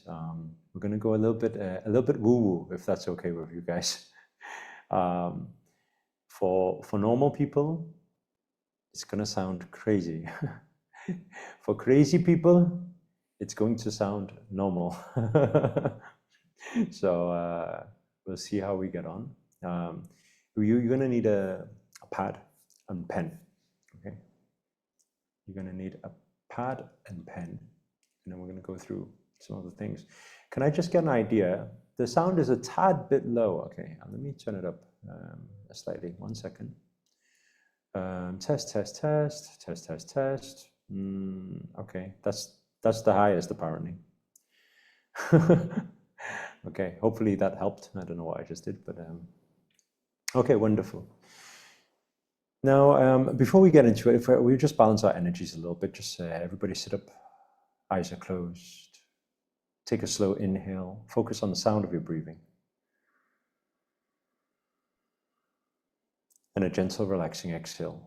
We're going to go a little bit woo-woo, if that's okay with you guys. For normal people, it's going to sound crazy. For crazy people, it's going to sound normal. So we'll see how we get on. You're going to need a pad and pen. Okay, you're going to need a pad and pen, and then we're going to go through some of the things. Can I just get an idea? The sound is a tad bit low. Okay, let me turn it up slightly. 1 second. Test. Okay, that's the highest apparently. Okay, hopefully that helped. I don't know what I just did, but okay, wonderful. Now, before we get into it, if we just balance our energies a little bit, just everybody sit up, eyes are closed. Take a slow inhale, focus on the sound of your breathing. And a gentle, relaxing exhale.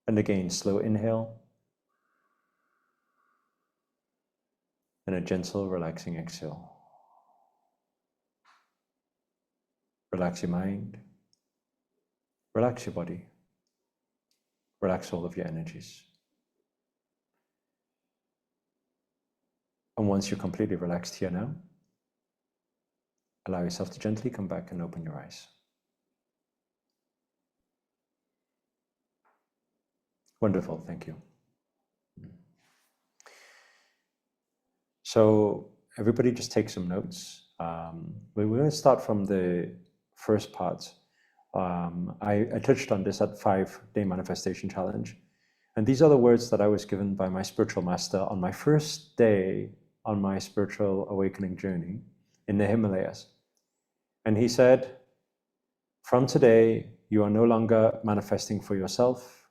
And again, slow inhale. And a gentle, relaxing exhale. Relax your mind. Relax your body. Relax all of your energies. And once you're completely relaxed here now, allow yourself to gently come back and open your eyes. Wonderful, thank you. So everybody just take some notes. We're going to start from the first part. I touched on this at 5-day manifestation challenge. And these are the words that I was given by my spiritual master on my first day on my spiritual awakening journey in the Himalayas. And he said, from today, you are no longer manifesting for yourself.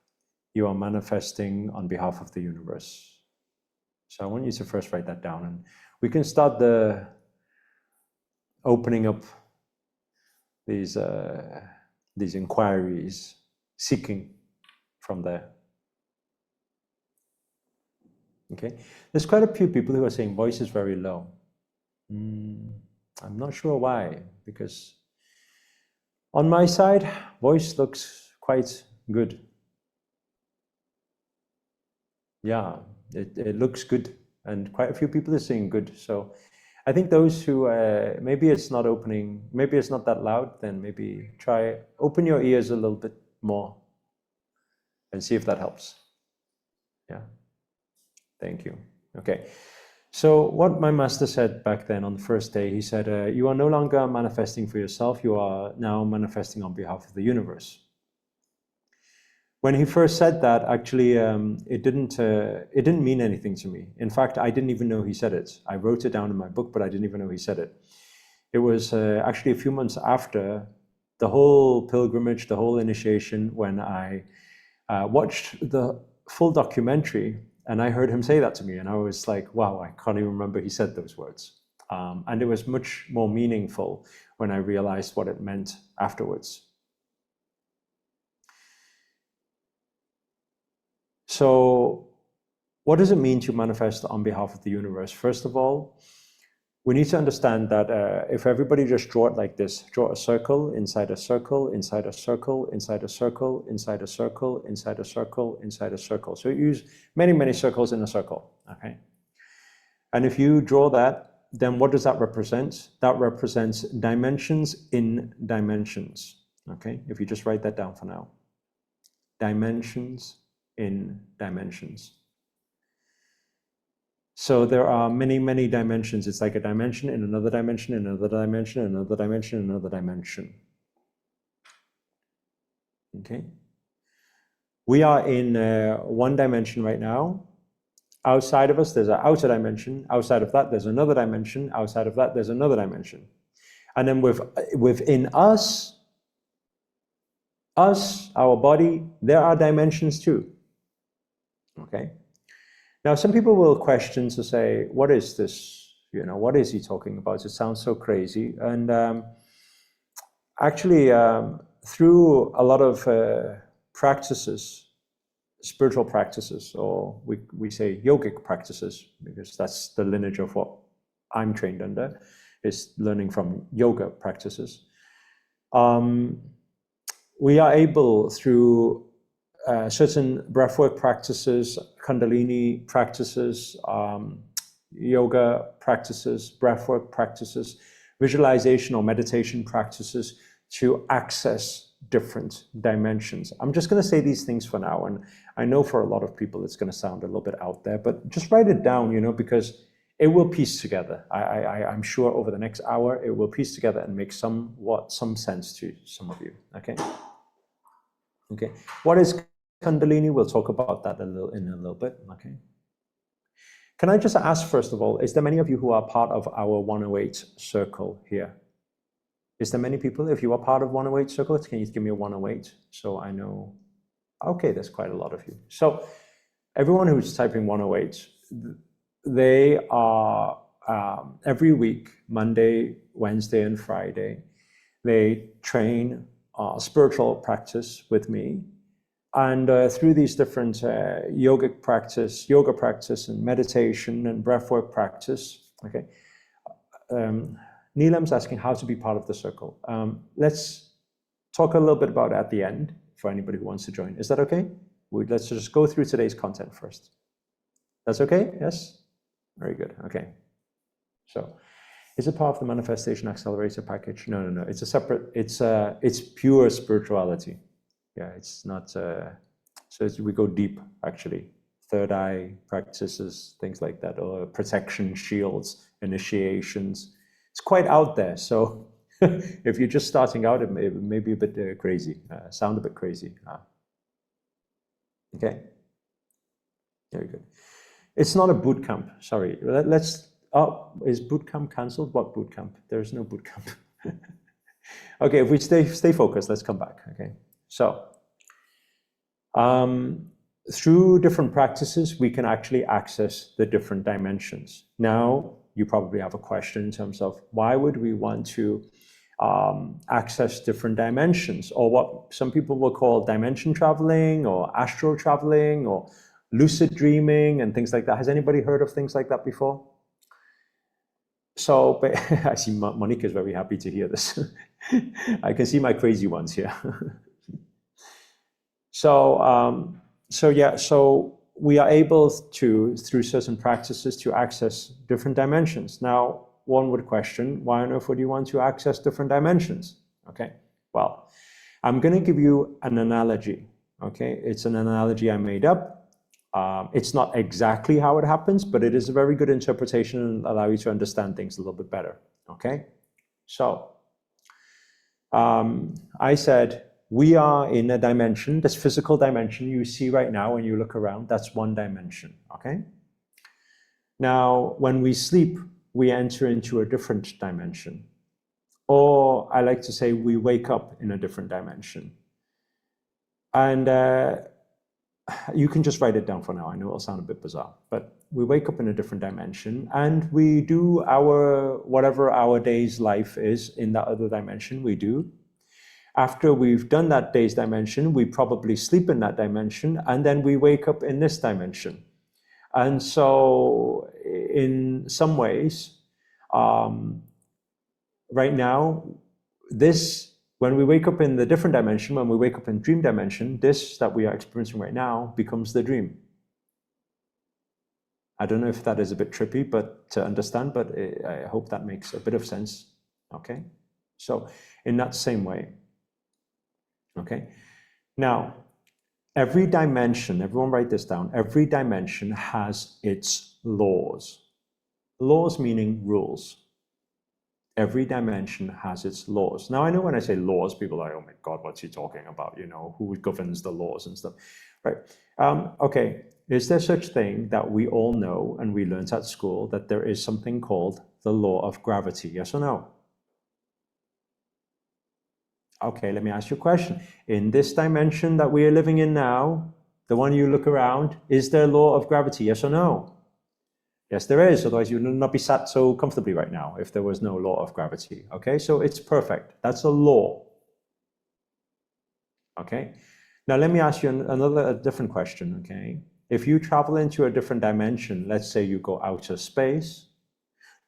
You are manifesting on behalf of the universe. So I want you to first write that down, and we can start the opening up these inquiries, seeking from there. Okay, there's quite a few people who are saying voice is very low. I'm not sure why, because on my side, voice looks quite good. Yeah, it looks good, and quite a few people are saying good. So I think those who, maybe it's not opening, maybe it's not that loud, then maybe open your ears a little bit more and see if that helps. Yeah. Thank you. Okay. So what my master said back then on the first day, he said, you are no longer manifesting for yourself. You are now manifesting on behalf of the universe. When he first said that, actually, it didn't mean anything to me. In fact, I didn't even know he said it. I wrote it down in my book, but I didn't even know he said it. It was actually a few months after the whole pilgrimage, the whole initiation, when I watched the full documentary, and I heard him say that to me, and I was like, wow, I can't even remember he said those words. And it was much more meaningful when I realized what it meant afterwards. So what does it mean to manifest on behalf of the universe? First of all, we need to understand that if everybody just draw it like this, draw a circle, inside a circle, inside a circle, inside a circle, inside a circle, inside a circle, inside a circle. So you use many, many circles in a circle, okay? And if you draw that, then what does that represent? That represents dimensions in dimensions, okay? If you just write that down for now. Dimensions in dimensions. So there are many, many dimensions. It's like a dimension in another dimension, in another dimension, in another dimension, in another dimension. Okay. We are in one dimension right now. Outside of us, there's an outer dimension. Outside of that, there's another dimension. Outside of that, there's another dimension. And then within us, our body, there are dimensions too. Okay. Now, some people will question to say, what is this? You know, what is he talking about? It sounds so crazy. And actually, through a lot of practices, spiritual practices, or we say yogic practices, because that's the lineage of what I'm trained under, is learning from yoga practices. We are able, through certain breathwork practices, Kundalini practices, yoga practices, breathwork practices, visualization or meditation practices, to access different dimensions. I'm just going to say these things for now, and I know for a lot of people it's going to sound a little bit out there, but just write it down, because it will piece together. I'm sure over the next hour it will piece together and make some sense to some of you. Okay. What is Kundalini? We'll talk about that in a little bit. Okay. Can I just ask, first of all, is there many of you who are part of our 108 circle here? Is there many people? If you are part of 108 circle, can you give me a 108 so I know? Okay, there's quite a lot of you. So everyone who's typing 108, they are every week, Monday, Wednesday, and Friday, they train spiritual practice with me. And through these different yoga practice, and meditation and breathwork practice, okay. Neelam's asking how to be part of the circle. Let's talk a little bit about it at the end for anybody who wants to join. Is that okay? Let's just go through today's content first. That's okay? Yes? Very good. Okay. So, is it part of the Manifestation Accelerator package? No. It's a separate. It's pure spirituality. Yeah, it's not. So we go deep, actually. Third eye practices, things like that, or protection shields, initiations. It's quite out there. So if you're just starting out, it may be a bit crazy, sound a bit crazy. Okay. Very good. It's not a boot camp. Sorry. Is boot camp cancelled? What boot camp? There's no boot camp. Okay, if we stay focused, let's come back. Okay. So, through different practices, we can actually access the different dimensions. Now, you probably have a question in terms of why would we want to access different dimensions, or what some people will call dimension traveling, or astral traveling, or lucid dreaming, and things like that. Has anybody heard of things like that before? So, I see Monica is very happy to hear this. I can see my crazy ones here. So we are able to, through certain practices, to access different dimensions. Now, one would question, why on earth would you want to access different dimensions? Okay, well, I'm going to give you an analogy. Okay, it's an analogy I made up. It's not exactly how it happens, but it is a very good interpretation and allow you to understand things a little bit better. Okay, so I said, we are in a dimension, this physical dimension you see right now when you look around, that's one dimension, okay? Now, when we sleep, we enter into a different dimension. Or I like to say we wake up in a different dimension. And you can just write it down for now. I know it'll sound a bit bizarre, but we wake up in a different dimension and we do whatever our day's life is in that other dimension, we do. After we've done that day's dimension, we probably sleep in that dimension, and then we wake up in this dimension. And so in some ways, right now, when we wake up in the different dimension, when we wake up in dream dimension, this that we are experiencing right now becomes the dream. I don't know if that is a bit trippy to understand, but I hope that makes a bit of sense. Okay? So in that same way, okay? Now, every dimension, everyone write this down, every dimension has its laws. Laws meaning rules. Every dimension has its laws. Now, I know when I say laws, people are like, oh my God, what's he talking about? Who governs the laws and stuff, right? Okay, is there such thing that we all know and we learned at school that there is something called the law of gravity, yes or no? Okay, let me ask you a question. In this dimension that we are living in now, the one you look around, is there a law of gravity, yes or no? Yes, there is, otherwise you would not be sat so comfortably right now if there was no law of gravity, okay? So it's perfect, that's a law, okay? Now, let me ask you a different question, okay? If you travel into a different dimension, let's say you go outer space,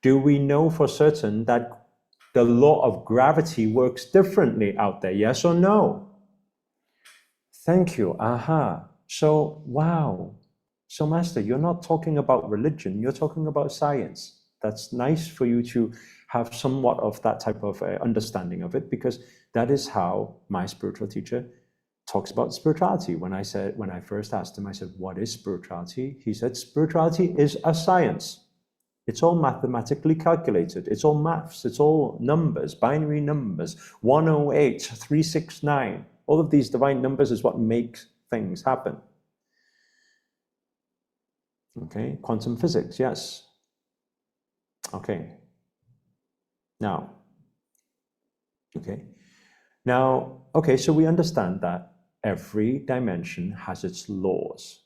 do we know for certain that the law of gravity works differently out there? Yes or no? Thank you. Aha. So, wow. So, Master, you're not talking about religion, you're talking about science. That's nice for you to have somewhat of that type of understanding of it, because that is how my spiritual teacher talks about spirituality. When I first asked him, I said, what is spirituality? He said, spirituality is a science. It's all mathematically calculated. It's all maths. It's all numbers, binary numbers, 108, 369. All of these divine numbers is what makes things happen. Okay, quantum physics, yes. Okay. Now, so we understand that every dimension has its laws.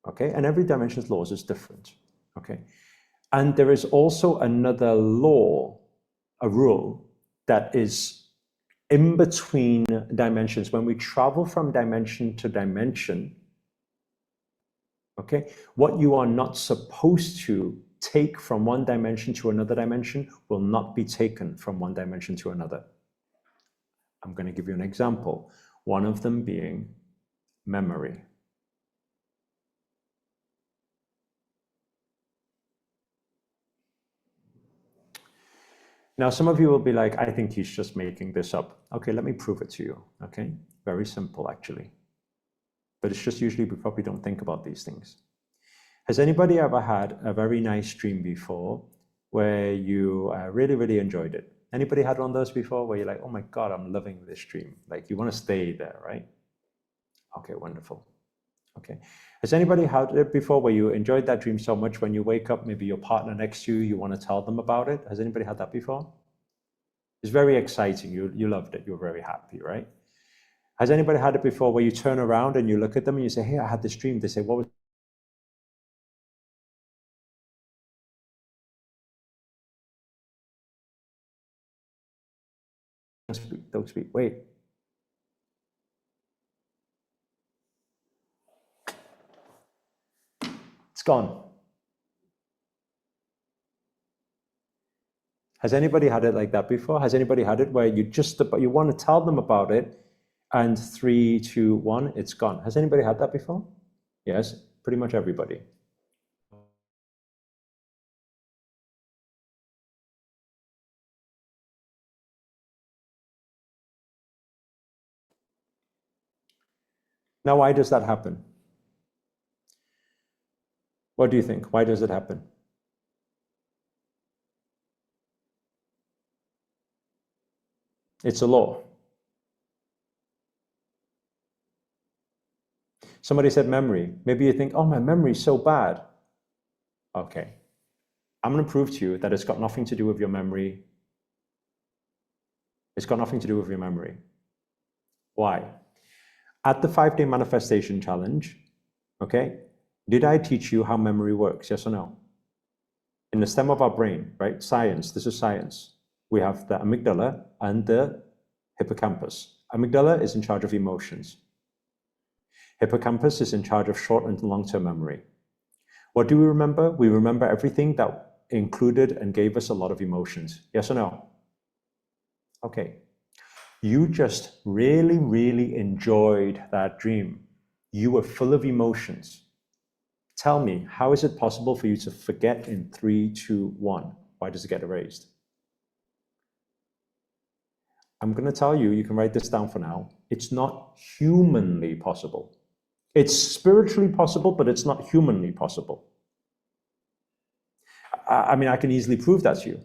Okay, and every dimension's laws is different. Okay, and there is also another law, a rule, that is in between dimensions. When we travel from dimension to dimension, okay, what you are not supposed to take from one dimension to another dimension will not be taken from one dimension to another. I'm going to give you an example. One of them being memory. Now, some of you will be like, I think he's just making this up. Okay, let me prove it to you. Okay, very simple actually. But it's just usually we probably don't think about these things. Has anybody ever had a very nice dream before where you really, really enjoyed it? Anybody had one of those before where you're like, oh my God, I'm loving this dream. Like you want to stay there, right? Okay, wonderful. Okay. Has anybody had it before where you enjoyed that dream so much when you wake up, maybe your partner next to you, you want to tell them about it? Has anybody had that before? It's very exciting. You loved it. You're very happy, right? Has anybody had it before where you turn around and you look at them and you say, hey, I had this dream. They say, what was don't speak. Wait. It's gone. Has anybody had it like that before? Has anybody had it where you want to tell them about it and 3, 2, 1, it's gone? Has anybody had that before? Yes, pretty much everybody. Now, why does that happen? What do you think? Why does it happen? It's a law. Somebody said memory. Maybe you think, oh, my memory's so bad. Okay. I'm going to prove to you that it's got nothing to do with your memory. It's got nothing to do with your memory. Why? At the 5-day manifestation challenge, okay, did I teach you how memory works? Yes or no? In the stem of our brain, right? Science, this is science. We have the amygdala and the hippocampus. Amygdala is in charge of emotions. Hippocampus is in charge of short and long-term memory. What do we remember? We remember everything that included and gave us a lot of emotions. Yes or no? Okay. You just really, really enjoyed that dream. You were full of emotions. Tell me, how is it possible for you to forget in 3, 2, 1? Why does it get erased? I'm going to tell you, you can write this down for now. It's not humanly possible. It's spiritually possible, but it's not humanly possible. I mean, I can easily prove that to you.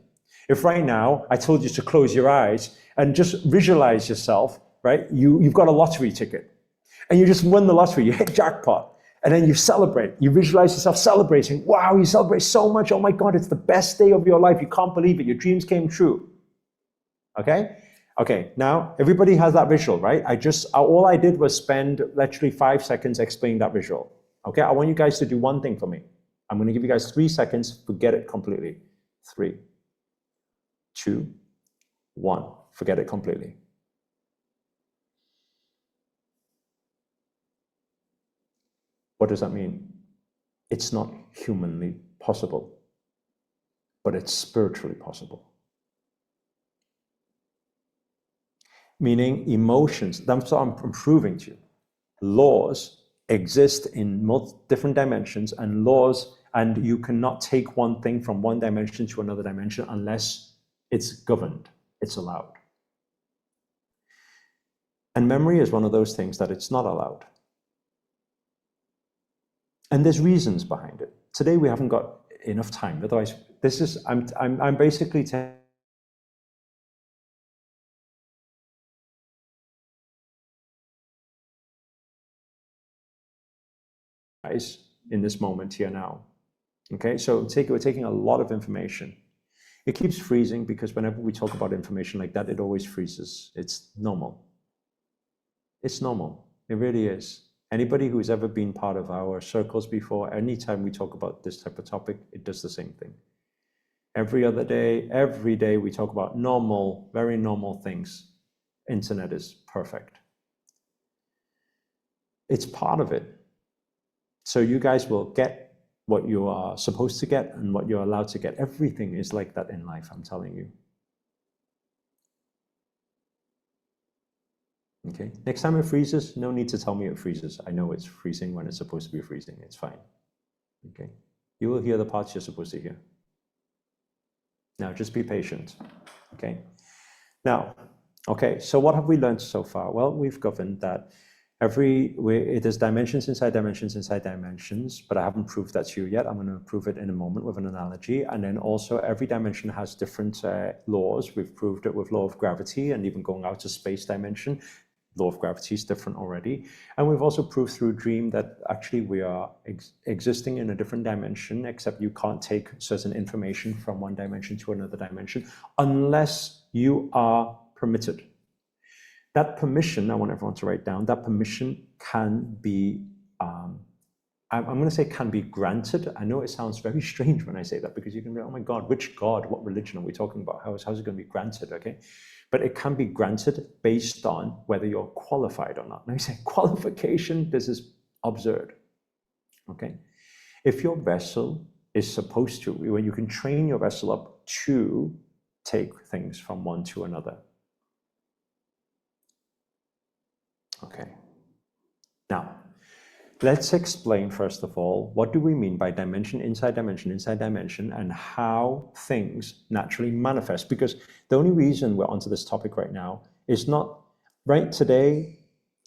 If right now I told you to close your eyes and just visualize yourself, right? You've got a lottery ticket and you just won the lottery, you hit jackpot, and then you celebrate. You visualize yourself celebrating. Wow, you celebrate so much. Oh my God, it's the best day of your life. You can't believe it. Your dreams came true. Okay? Okay, now everybody has that visual, right? All I did was spend literally 5 seconds explaining that visual. Okay, I want you guys to do one thing for me. I'm going to give you guys 3 seconds, forget it completely. 3, 2, 1, forget it completely. What does that mean? It's not humanly possible, but it's spiritually possible. Meaning emotions, that's what I'm proving to you. Laws exist in different dimensions, and laws, and you cannot take one thing from one dimension to another dimension unless it's governed, it's allowed. And memory is one of those things that it's not allowed. And there's reasons behind it. Today we haven't got enough time. Otherwise, this is I'm basically in this moment here now. Okay, so we're taking a lot of information. It keeps freezing because whenever we talk about information like that, it always freezes. It's normal. It's normal. It really is. Anybody who's ever been part of our circles before, anytime we talk about this type of topic, it does the same thing. Every day we talk about normal, very normal things. Internet is perfect. It's part of it. So you guys will get what you are supposed to get and what you're allowed to get. Everything is like that in life, I'm telling you. Okay, next time it freezes, no need to tell me it freezes. I know it's freezing when it's supposed to be freezing. It's fine. Okay, you will hear the parts you're supposed to hear. Now, just be patient. Okay, now, okay, so what have we learned so far? Well, we've governed that there's dimensions inside dimensions inside dimensions, but I haven't proved that to you yet. I'm going to prove it in a moment with an analogy. And then also every dimension has different laws. We've proved it with law of gravity, and even going out to space dimension, law of gravity is different already. And we've also proved through dream that actually we are existing in a different dimension, except you can't take certain information from one dimension to another dimension unless you are permitted. That permission, I want everyone to write down, that permission can be, I'm going to say can be granted. I know it sounds very strange when I say that, because you can be, oh my God, which God, what religion are we talking about? How's it going to be granted, okay? But it can be granted based on whether you're qualified or not. Now you say, qualification, this is absurd, okay? If your vessel is supposed to, when you can train your vessel up to take things from one to another. Okay, now let's explain first of all, what do we mean by dimension inside dimension, and how things naturally manifest? Because the only reason we're onto this topic right now is not, right today,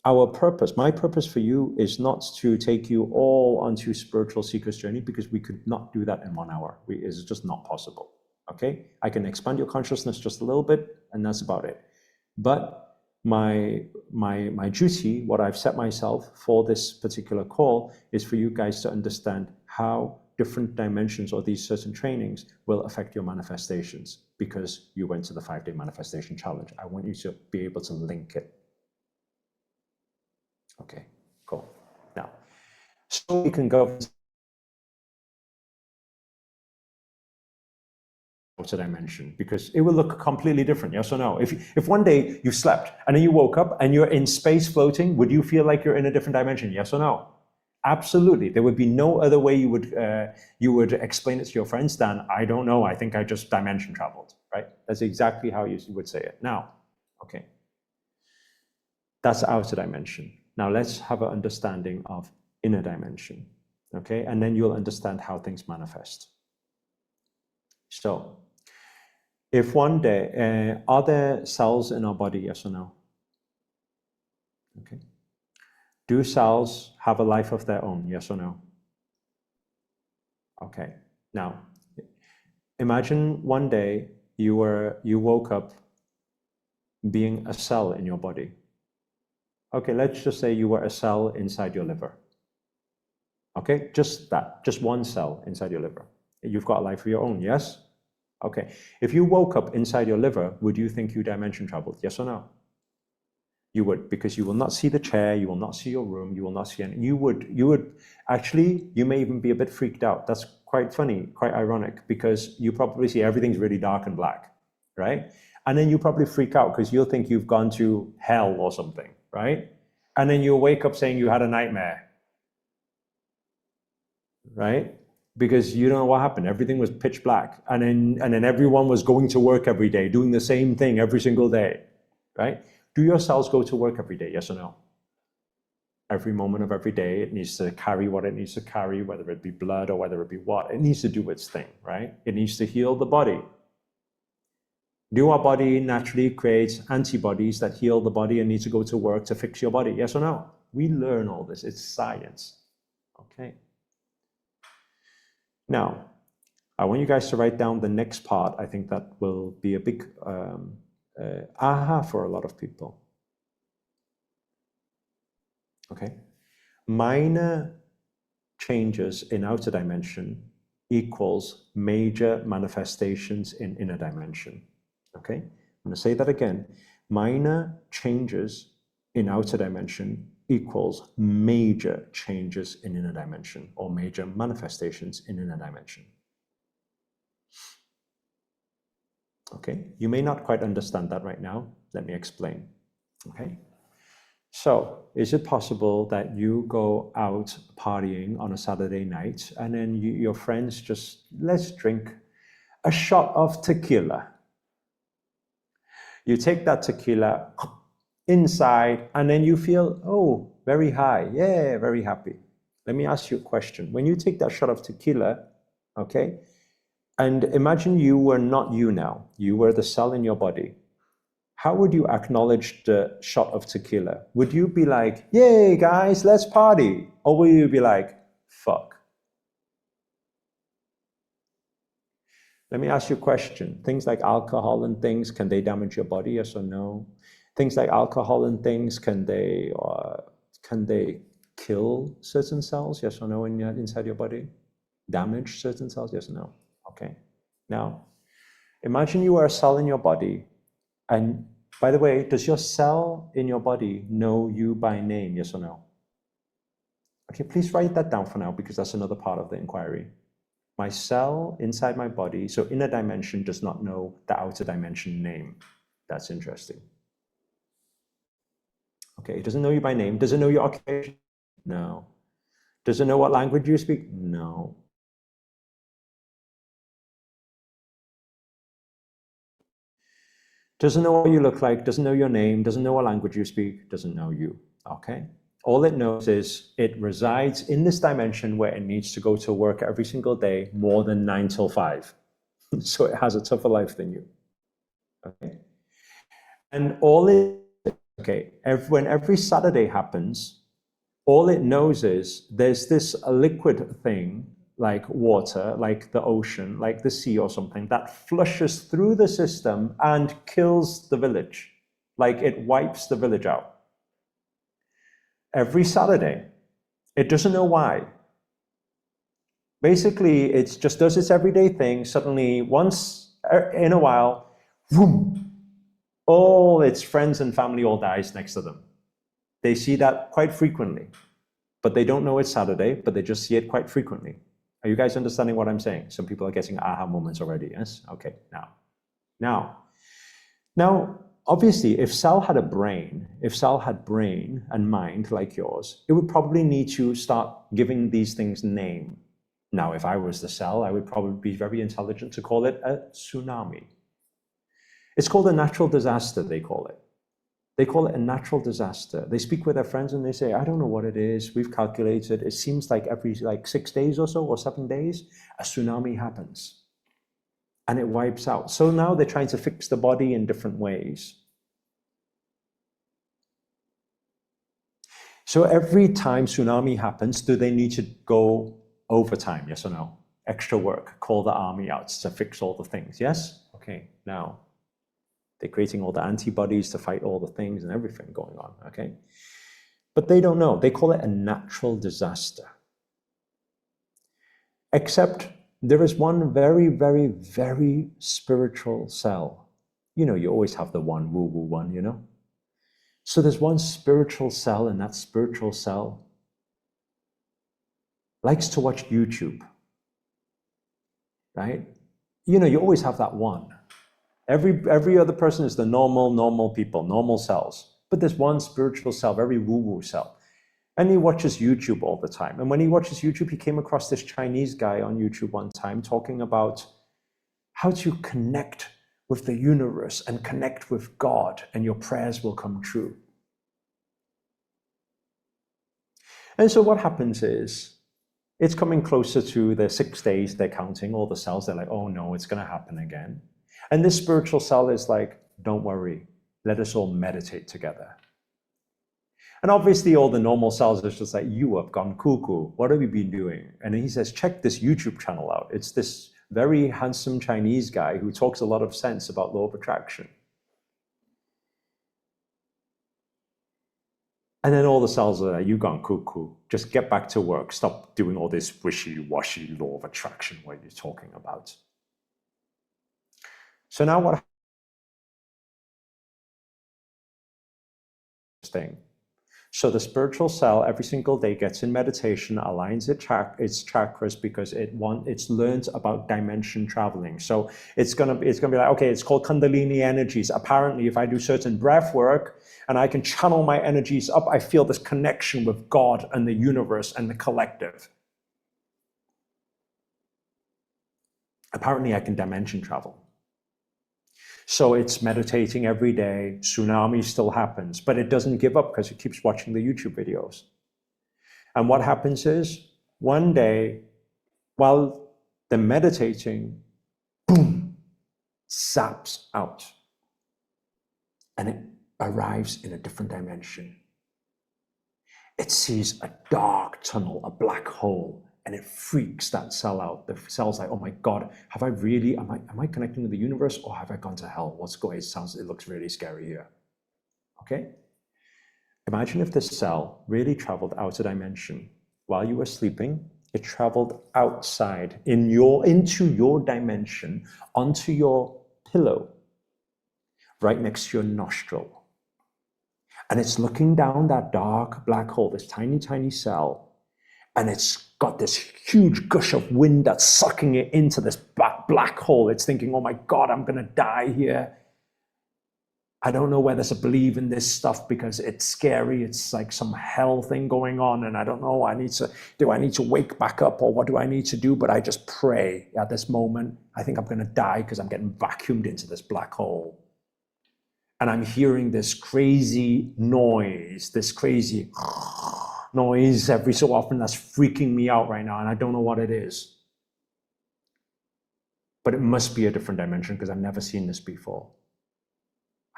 our purpose, my purpose for you is not to take you all onto spiritual seeker's journey, because we could not do that in 1 hour. It's just not possible, okay? I can expand your consciousness just a little bit, and that's about it. But my duty, what I've set myself for this particular call, is for you guys to understand how different dimensions or these certain trainings will affect your manifestations, because you went to the 5-day manifestation challenge. I want you to be able to link it. Okay, cool. Now, so we can go to dimension, because it will look completely different, yes or no? If one day you slept and then you woke up and you're in space floating, would you feel like you're in a different dimension, yes or no? Absolutely. There would be no other way you would explain it to your friends than, I don't know, I think I just dimension traveled, right? That's exactly how you would say it. Now, okay, that's outer dimension. Now let's have an understanding of inner dimension, okay? And then you'll understand how things manifest. So, if one day, are there cells in our body, yes or no? Okay. Do cells have a life of their own, yes or no? Okay. Now, imagine one day you woke up being a cell in your body. Okay, let's just say you were a cell inside your liver. Okay, just that, just one cell inside your liver. You've got a life of your own, yes? Okay, if you woke up inside your liver, would you think you dimension traveled, yes or no? You would, because you will not see the chair, you will not see your room, you will not see any, you would, actually, you may even be a bit freaked out. That's quite funny, quite ironic, because you probably see everything's really dark and black, right? And then you probably freak out because you'll think you've gone to hell or something, right? And then you'll wake up saying you had a nightmare. right? Because you don't know what happened. Everything was pitch black. And then everyone was going to work every day, doing the same thing every single day, right? Do your cells go to work every day, yes or no? Every moment of every day, it needs to carry what it needs to carry, whether it be blood or whether it be what. It needs to do its thing, right? It needs to heal the body. Do our body naturally creates antibodies that heal the body and need to go to work to fix your body? Yes or no? We learn all this. It's science. Okay. Now, I want you guys to write down the next part. I think that will be a big aha for a lot of people. Okay. Minor changes in outer dimension equals major manifestations in inner dimension. Okay. I'm going to say that again. Minor changes in outer dimension equals major changes in inner dimension, or major manifestations in inner dimension. Okay, you may not quite understand that right now. Let me explain. Okay, so is it possible that you go out partying on a Saturday night and then your friends just, let's drink a shot of tequila. You take that tequila inside and then you feel, oh, very high. Yeah, very happy. Let me ask you a question. When you take that shot of tequila, okay, and imagine you were not you now, you were the cell in your body. How would you acknowledge the shot of tequila? Would you be like, yay, guys, let's party? Or will you be like, fuck? Let me ask you a question. Things like alcohol and things, can they damage your body, yes or no? Things like alcohol and things, can they kill certain cells, yes or no, inside your body? Damage certain cells, yes or no? Okay. Now, imagine you are a cell in your body, and by the way, does your cell in your body know you by name, yes or no? Okay, please write that down for now, because that's another part of the inquiry. My cell inside my body, so inner dimension, does not know the outer dimension name. That's interesting. Okay, it doesn't know you by name. Does it know your occupation? No. Does it know what language you speak? No. Doesn't know what you look like, doesn't know your name, doesn't know what language you speak, doesn't know you, okay? All it knows is it resides in this dimension where it needs to go to work every single day, more than 9 till 5. So it has a tougher life than you, okay? And when every Saturday happens, all it knows is there's this liquid thing, like water, like the ocean, like the sea or something, that flushes through the system and kills the village. Like it wipes the village out. Every Saturday. It doesn't know why. Basically, it just does its everyday thing. Suddenly, once in a while, boom, all its friends and family all dies next to them. They see that quite frequently, but they don't know it's Saturday, but they just see it quite frequently. Are you guys understanding what I'm saying? Some people are getting aha moments already, yes? Okay, now, obviously, if cell had brain and mind like yours, it would probably need to start giving these things name. Now, if I was the cell, I would probably be very intelligent to call it a tsunami. It's called a natural disaster, they call it. They call it a natural disaster. They speak with their friends and they say, I don't know what it is. We've calculated. It seems like every 6 days or so, or 7 days, a tsunami happens and it wipes out. So now they're trying to fix the body in different ways. So every time tsunami happens, do they need to go overtime? Yes or no? Extra work, call the army out to fix all the things. Yes? Okay, now. They're creating all the antibodies to fight all the things and everything going on, okay? But they don't know. They call it a natural disaster. Except there is one very, very, very spiritual cell. You know, you always have the one woo-woo one, you know? So there's one spiritual cell, and that spiritual cell likes to watch YouTube, right? You know, you always have that one. Every other person is the normal people, normal cells. But there's one spiritual cell, very woo-woo cell. And he watches YouTube all the time. And when he watches YouTube, he came across this Chinese guy on YouTube one time talking about how to connect with the universe and connect with God, and your prayers will come true. And so what happens is, it's coming closer to the 6 days they're counting, all the cells, they're like, oh no, it's gonna happen again. And this spiritual cell is like, don't worry, let us all meditate together. And obviously all the normal cells are just like, you have gone cuckoo, what have you been doing? And he says, check this YouTube channel out. It's this very handsome Chinese guy who talks a lot of sense about law of attraction. And then all the cells are like, you've gone cuckoo, just get back to work. Stop doing all this wishy-washy law of attraction what you're talking about. So now what thing? So the spiritual cell every single day gets in meditation, aligns its chakras, because it's learned about dimension traveling. So it's gonna be like, okay, it's called Kundalini energies. Apparently, if I do certain breath work and I can channel my energies up, I feel this connection with God and the universe and the collective. Apparently, I can dimension travel. So it's meditating every day. Tsunami still happens, but it doesn't give up because it keeps watching the YouTube videos. And what happens is, one day, while they're meditating, boom, zaps out. And it arrives in a different dimension. It sees a dark tunnel, a black hole, and it freaks that cell out. The cell's like, oh my God, have I really, am I connecting with the universe, or have I gone to hell? What's going on? It looks really scary here. Okay? Imagine if this cell really traveled out a dimension while you were sleeping. It traveled outside into your dimension, onto your pillow, right next to your nostril. And it's looking down that dark black hole, this tiny, tiny cell, and it's got this huge gush of wind that's sucking it into this black hole. It's thinking, oh my God, I'm gonna die here. I don't know whether to believe in this stuff because it's scary. It's like some hell thing going on, and I don't know, do I need to wake back up, or what do I need to do? But I just pray at this moment, I think I'm gonna die because I'm getting vacuumed into this black hole. And I'm hearing this crazy noise, this crazy noise every so often that's freaking me out right now, and I don't know what it is. But it must be a different dimension because I've never seen this before.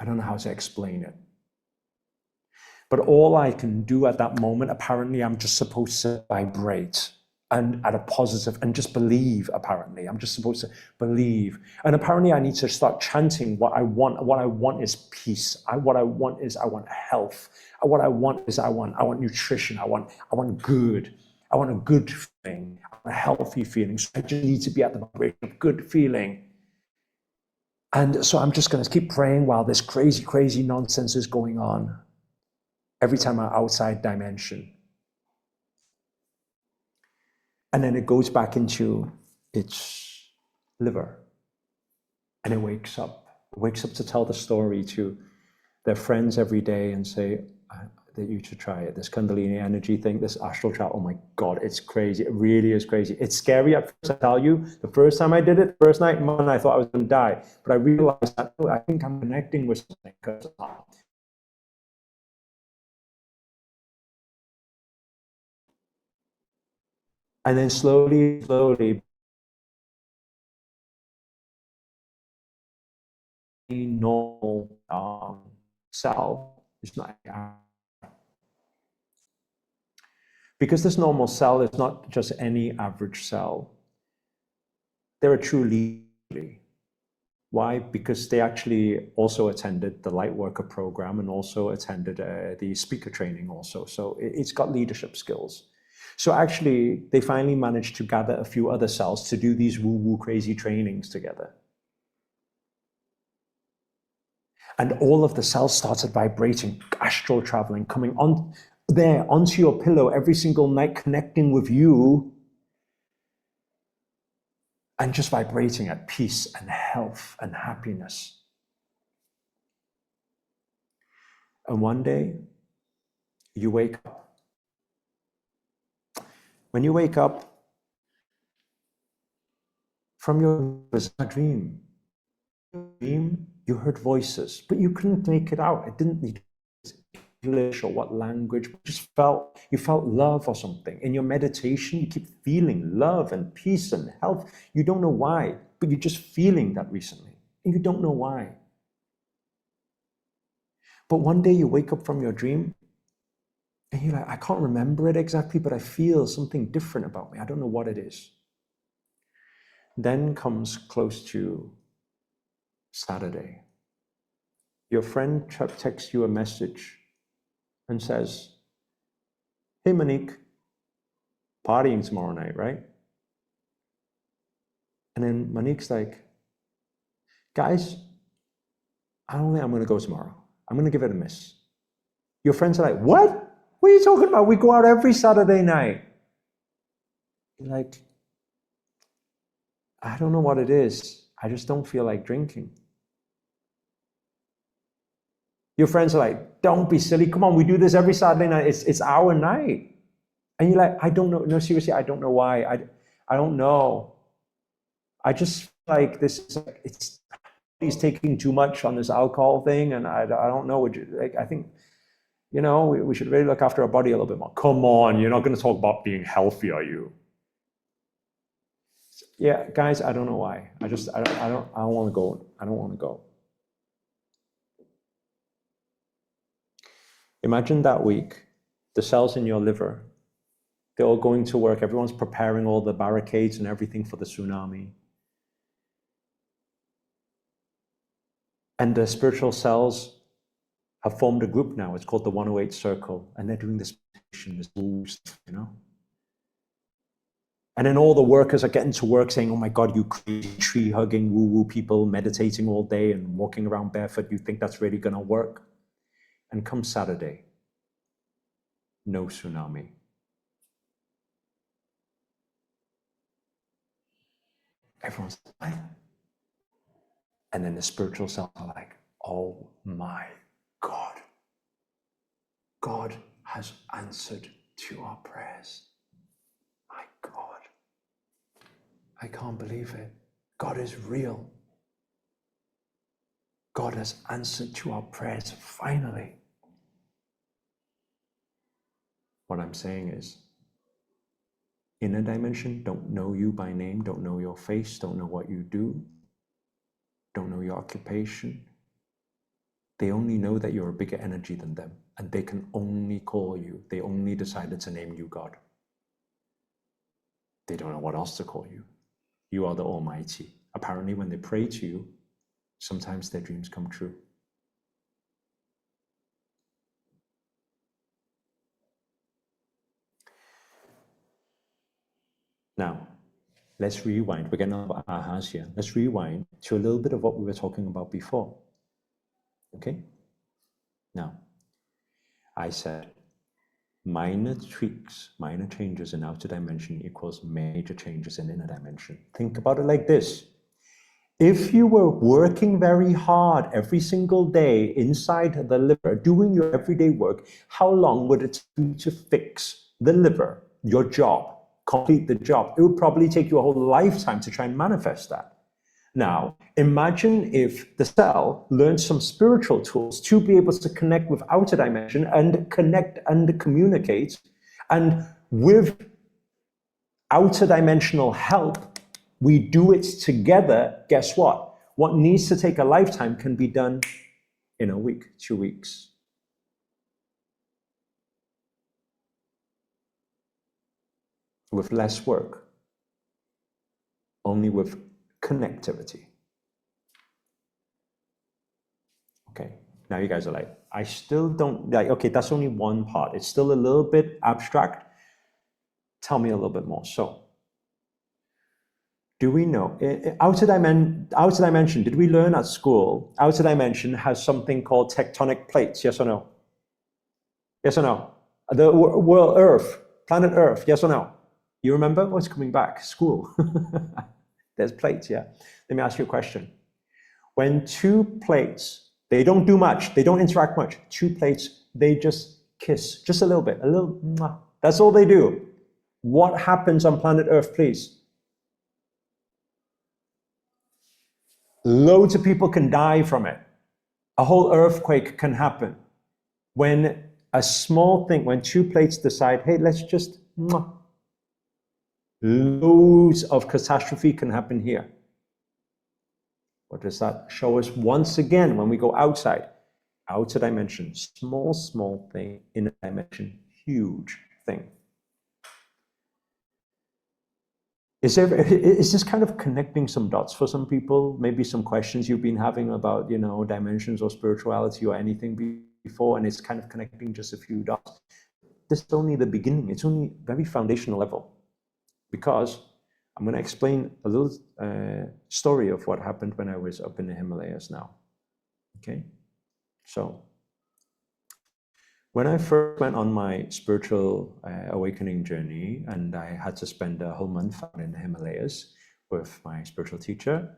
I don't know how to explain it. But all I can do at that moment, apparently I'm just supposed to vibrate and at a positive, and just believe, apparently. I'm just supposed to believe. And apparently I need to start chanting what I want. What I want is peace. What I want is, I want health. What I want is, I want nutrition. I want good. I want a good feeling, a healthy feeling. So I just need to be at the vibration of good feeling. And so I'm just going to keep praying while this crazy, crazy nonsense is going on. Every time I'm outside dimension. And then it goes back into its liver. And it wakes up. It wakes up to tell the story to their friends every day and say that you should try it. This Kundalini energy thing, this astral travel, oh my God, it's crazy. It really is crazy. It's scary at first, I tell you. The first time I did it, the first night, man, I thought I was going to die. But I realized that, oh, I think I'm connecting with something. And then slowly, normal cell is not, because this normal cell is not just any average cell. They're a true leader. Why? Because they actually also attended the Lightworker program and also attended the speaker training also. So it's got leadership skills. So actually, they finally managed to gather a few other cells to do these woo-woo crazy trainings together. And all of the cells started vibrating, astral traveling, coming on there onto your pillow every single night, connecting with you, and just vibrating at peace and health and happiness. And one day, you wake up When you wake up from your dream, you heard voices, but you couldn't make it out. It didn't need English or what language, but you felt love or something. In your meditation, you keep feeling love and peace and health. You don't know why, but you're just feeling that recently, and you don't know why. But one day you wake up from your dream, and you're like, I can't remember it exactly, but I feel something different about me. I don't know what it is. Then comes close to Saturday. Your friend texts you a message and says, hey, Monique, partying tomorrow night, right? And then Monique's like, guys, I don't think I'm going to go tomorrow. I'm going to give it a miss. Your friends are like, what? What are you talking about? We go out every Saturday night. You're like, I don't know what it is. I just don't feel like drinking. Your friends are like, don't be silly. Come on, we do this every Saturday night. It's our night. And you're like, I don't know. No, seriously, I don't know why. I don't know. I just feel like this is like, he's taking too much on this alcohol thing. And I don't know. Like, I think, we should really look after our body a little bit more. Come on, you're not going to talk about being healthy, are you? Yeah, guys, I don't know why. I don't want to go. I don't want to go. Imagine that week, the cells in your liver, they're all going to work. Everyone's preparing all the barricades and everything for the tsunami. And the spiritual cells have formed a group now. It's called the 108 Circle. And they're doing this meditation, this boost, And then all the workers are getting to work saying, oh my God, you crazy tree-hugging woo-woo people meditating all day and walking around barefoot. You think that's really going to work? And come Saturday, no tsunami. Everyone's like, and then the spiritual cells are like, oh my God. God has answered to our prayers. My God. I can't believe it. God is real. God has answered to our prayers finally. What I'm saying is, inner dimension don't know you by name, don't know your face, don't know what you do, don't know your occupation. They only know that you're a bigger energy than them, and they can only call you. They only decided to name you God. They don't know what else to call you. You are the Almighty. Apparently, when they pray to you, sometimes their dreams come true. Now, let's rewind. We're getting our ahas here. Let's rewind to a little bit of what we were talking about before. Okay? Now, I said minor tweaks, minor changes in outer dimension equals major changes in inner dimension. Think about it like this. If you were working very hard every single day inside the liver, doing your everyday work, how long would it take to fix the liver, your job, complete the job? It would probably take you a whole lifetime to try and manifest that. Now, imagine if the cell learned some spiritual tools to be able to connect with outer dimension and connect and communicate. And with outer dimensional help, we do it together. Guess what? What needs to take a lifetime can be done in a week, 2 weeks. With less work, only with connectivity. Okay, now you guys are like, I still don't, like, okay, that's only one part. It's still a little bit abstract. Tell me a little bit more. So, do we know, outer dimension, did we learn at school, outer dimension has something called tectonic plates, yes or no? Yes or no? The world, Earth, planet Earth, yes or no? You remember? What's coming back? School. There's plates, yeah. Let me ask you a question. When two plates, they don't do much, they don't interact much, two plates, they just kiss, just a little bit, a little, that's all they do. What happens on planet Earth, please? Loads of people can die from it. A whole earthquake can happen. When a small thing, when two plates decide, hey, let's just, loads of catastrophe can happen here. What does that show us once again when we go outside? Outer dimension, small thing, in a dimension, huge thing. Is this kind of connecting some dots for some people? Maybe some questions you've been having about, dimensions or spirituality or anything before, and it's kind of connecting just a few dots. This is only the beginning. It's only very foundational level, because I'm going to explain a little story of what happened when I was up in the Himalayas now. Okay, so when I first went on my spiritual awakening journey, and I had to spend a whole month out in the Himalayas with my spiritual teacher,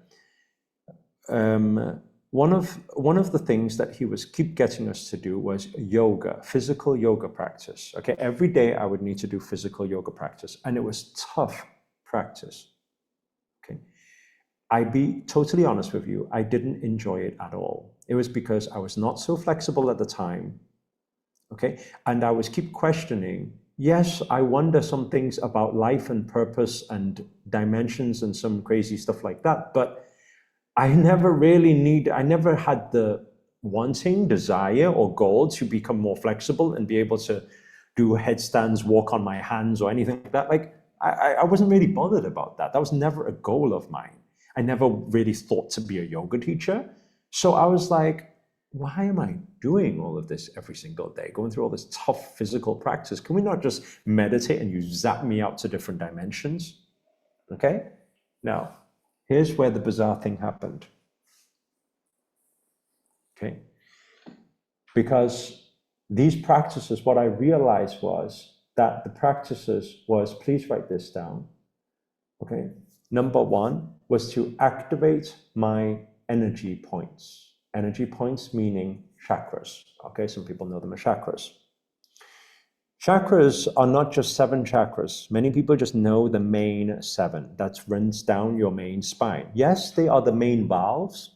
one of the things that he was keep getting us to do was yoga, physical yoga practice. Okay, every day I would need to do physical yoga practice, and it was tough practice. Okay, I'd be totally honest with you, I didn't enjoy it at all. It was because I was not so flexible at the time. Okay, and I was keep questioning. Yes, I wonder some things about life and purpose and dimensions and some crazy stuff like that, but I never had the wanting, desire, or goal to become more flexible and be able to do headstands, walk on my hands, or anything like that. Like, I wasn't really bothered about that. That was never a goal of mine. I never really thought to be a yoga teacher. So I was like, why am I doing all of this every single day, going through all this tough physical practice? Can we not just meditate and you zap me out to different dimensions? Okay, now here's where the bizarre thing happened. Okay, because these practices, what I realized was that the practices was, please write this down. Okay, number one was to activate my energy points. Energy points meaning chakras. Okay, some people know them as chakras. Chakras are not just 7 chakras. Many people just know the main 7. That runs down your main spine. Yes, they are the main valves,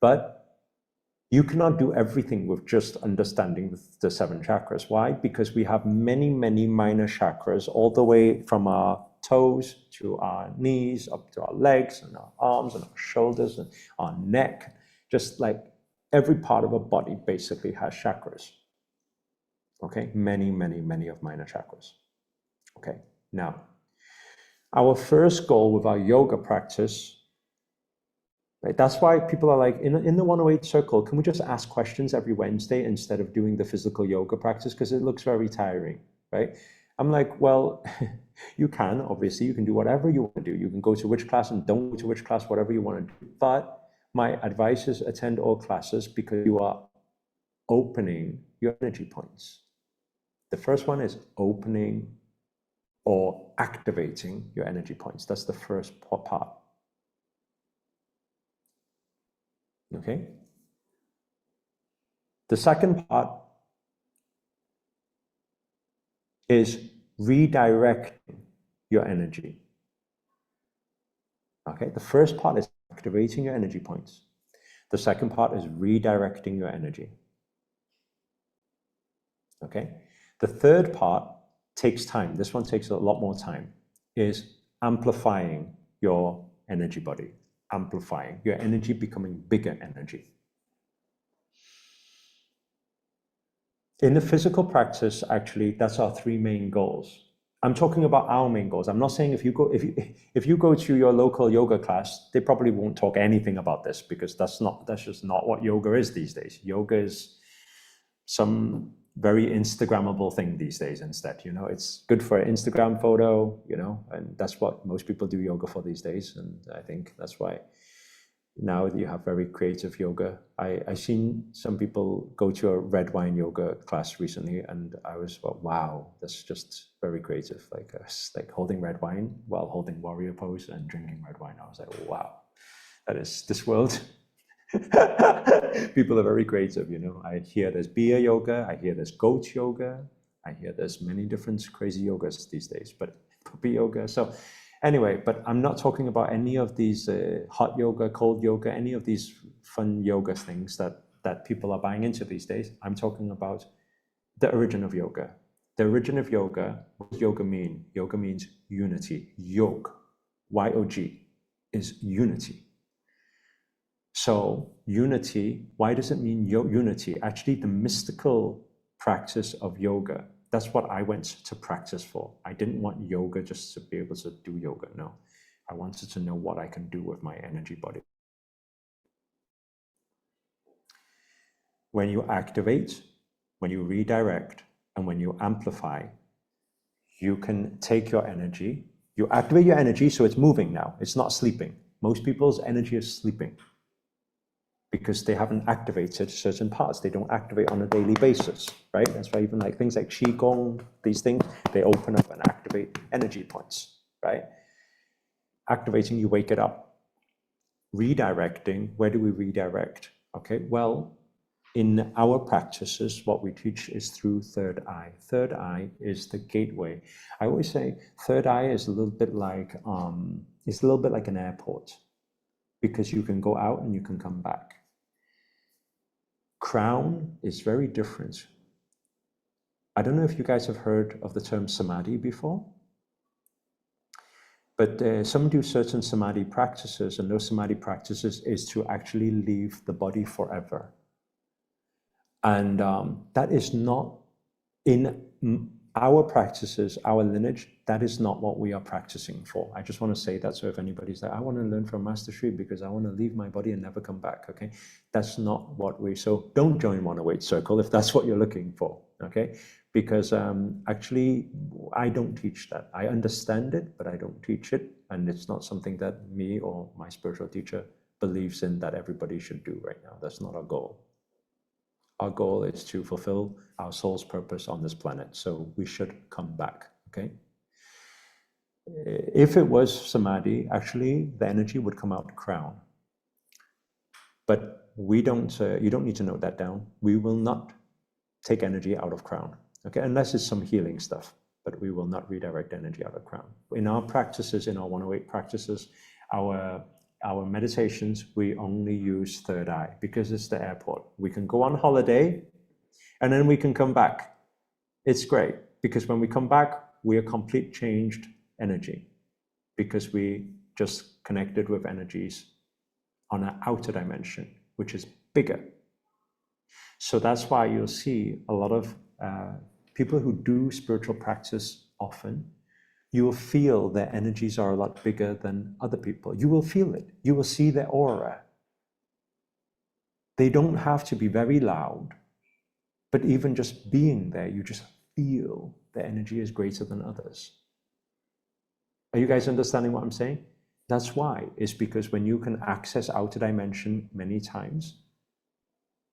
but you cannot do everything with just understanding the 7 chakras. Why? Because we have many minor chakras, all the way from our toes to our knees, up to our legs and our arms and our shoulders and our neck. Just like every part of our body basically has chakras. Okay, many of minor chakras. Okay, now, our first goal with our yoga practice, right, that's why people are like, in the 108 circle, can we just ask questions every Wednesday instead of doing the physical yoga practice? Because it looks very tiring, right? I'm like, well, you can, obviously, you can do whatever you want to do. You can go to which class and don't go to which class, whatever you want to do. But my advice is attend all classes, because you are opening your energy points. The first one is opening or activating your energy points. That's the first part. Okay? The second part is redirecting your energy. Okay? The first part is activating your energy points. The second part is redirecting your energy. Okay? The third part takes time. This one takes a lot more time, is amplifying your energy body, amplifying your energy, becoming bigger energy. In the physical practice, actually, that's our 3 main goals. I'm talking about our main goals. I'm not saying if you go to your local yoga class, they probably won't talk anything about this, because that's just not what yoga is these days. Yoga is some very Instagrammable thing these days instead. It's good for an Instagram photo, and that's what most people do yoga for these days. And I think that's why now you have very creative yoga. I seen some people go to a red wine yoga class recently, and I was, well, wow, that's just very creative. Like holding red wine while holding warrior pose and drinking red wine. I was like, wow, that is this world. People are very creative, I hear there's beer yoga, I hear there's goat yoga, I hear there's many different crazy yogas these days, but puppy yoga. So anyway, but I'm not talking about any of these hot yoga, cold yoga, any of these fun yoga things that people are buying into these days. I'm talking about the origin of yoga. The origin of yoga, what does yoga mean? Yoga means unity. Yog, Y-O-G, is unity. So unity, why does it mean unity? Actually, the mystical practice of yoga, that's what I went to practice for. I didn't want yoga just to be able to do yoga, no. I wanted to know what I can do with my energy body. When you activate, when you redirect, and when you amplify, you can take your energy, you activate your energy so it's moving now, it's not sleeping. Most people's energy is sleeping because they haven't activated certain parts. They don't activate on a daily basis, right? That's why even like things like Qigong, these things, they open up and activate energy points, right? Activating, you wake it up. Redirecting, where do we redirect? Okay, well, in our practices, what we teach is through third eye. Third eye is the gateway. I always say third eye is a little bit like an airport, because you can go out and you can come back. Crown is very different. I don't know if you guys have heard of the term samadhi before, but some do certain samadhi practices, and those samadhi practices is to actually leave the body forever. And that is not in our practices, our lineage, that is not what we are practicing for. I just want to say that, so if anybody's like, I want to learn from Master Sri because I want to leave my body and never come back, okay? That's not what so don't join 108 Circle if that's what you're looking for, okay? Because actually, I don't teach that. I understand it, but I don't teach it. And it's not something that me or my spiritual teacher believes in that everybody should do right now. That's not our goal. Our goal is to fulfill our soul's purpose on this planet, so we should come back, okay? If it was samadhi, actually, the energy would come out crown. But we don't, you don't need to note that down. We will not take energy out of crown, okay? Unless it's some healing stuff, but we will not redirect energy out of crown. In our practices, in our 108 practices, our meditations, we only use third eye because it's the airport. We can go on holiday and then we can come back. It's great because when we come back, we are complete changed energy because we just connected with energies on an outer dimension, which is bigger. So that's why you'll see a lot of people who do spiritual practice often, you will feel their energies are a lot bigger than other people. You will feel it. You will see their aura. They don't have to be very loud, but even just being there, you just feel their energy is greater than others. Are you guys understanding what I'm saying? That's why. It's because when you can access outer dimension many times,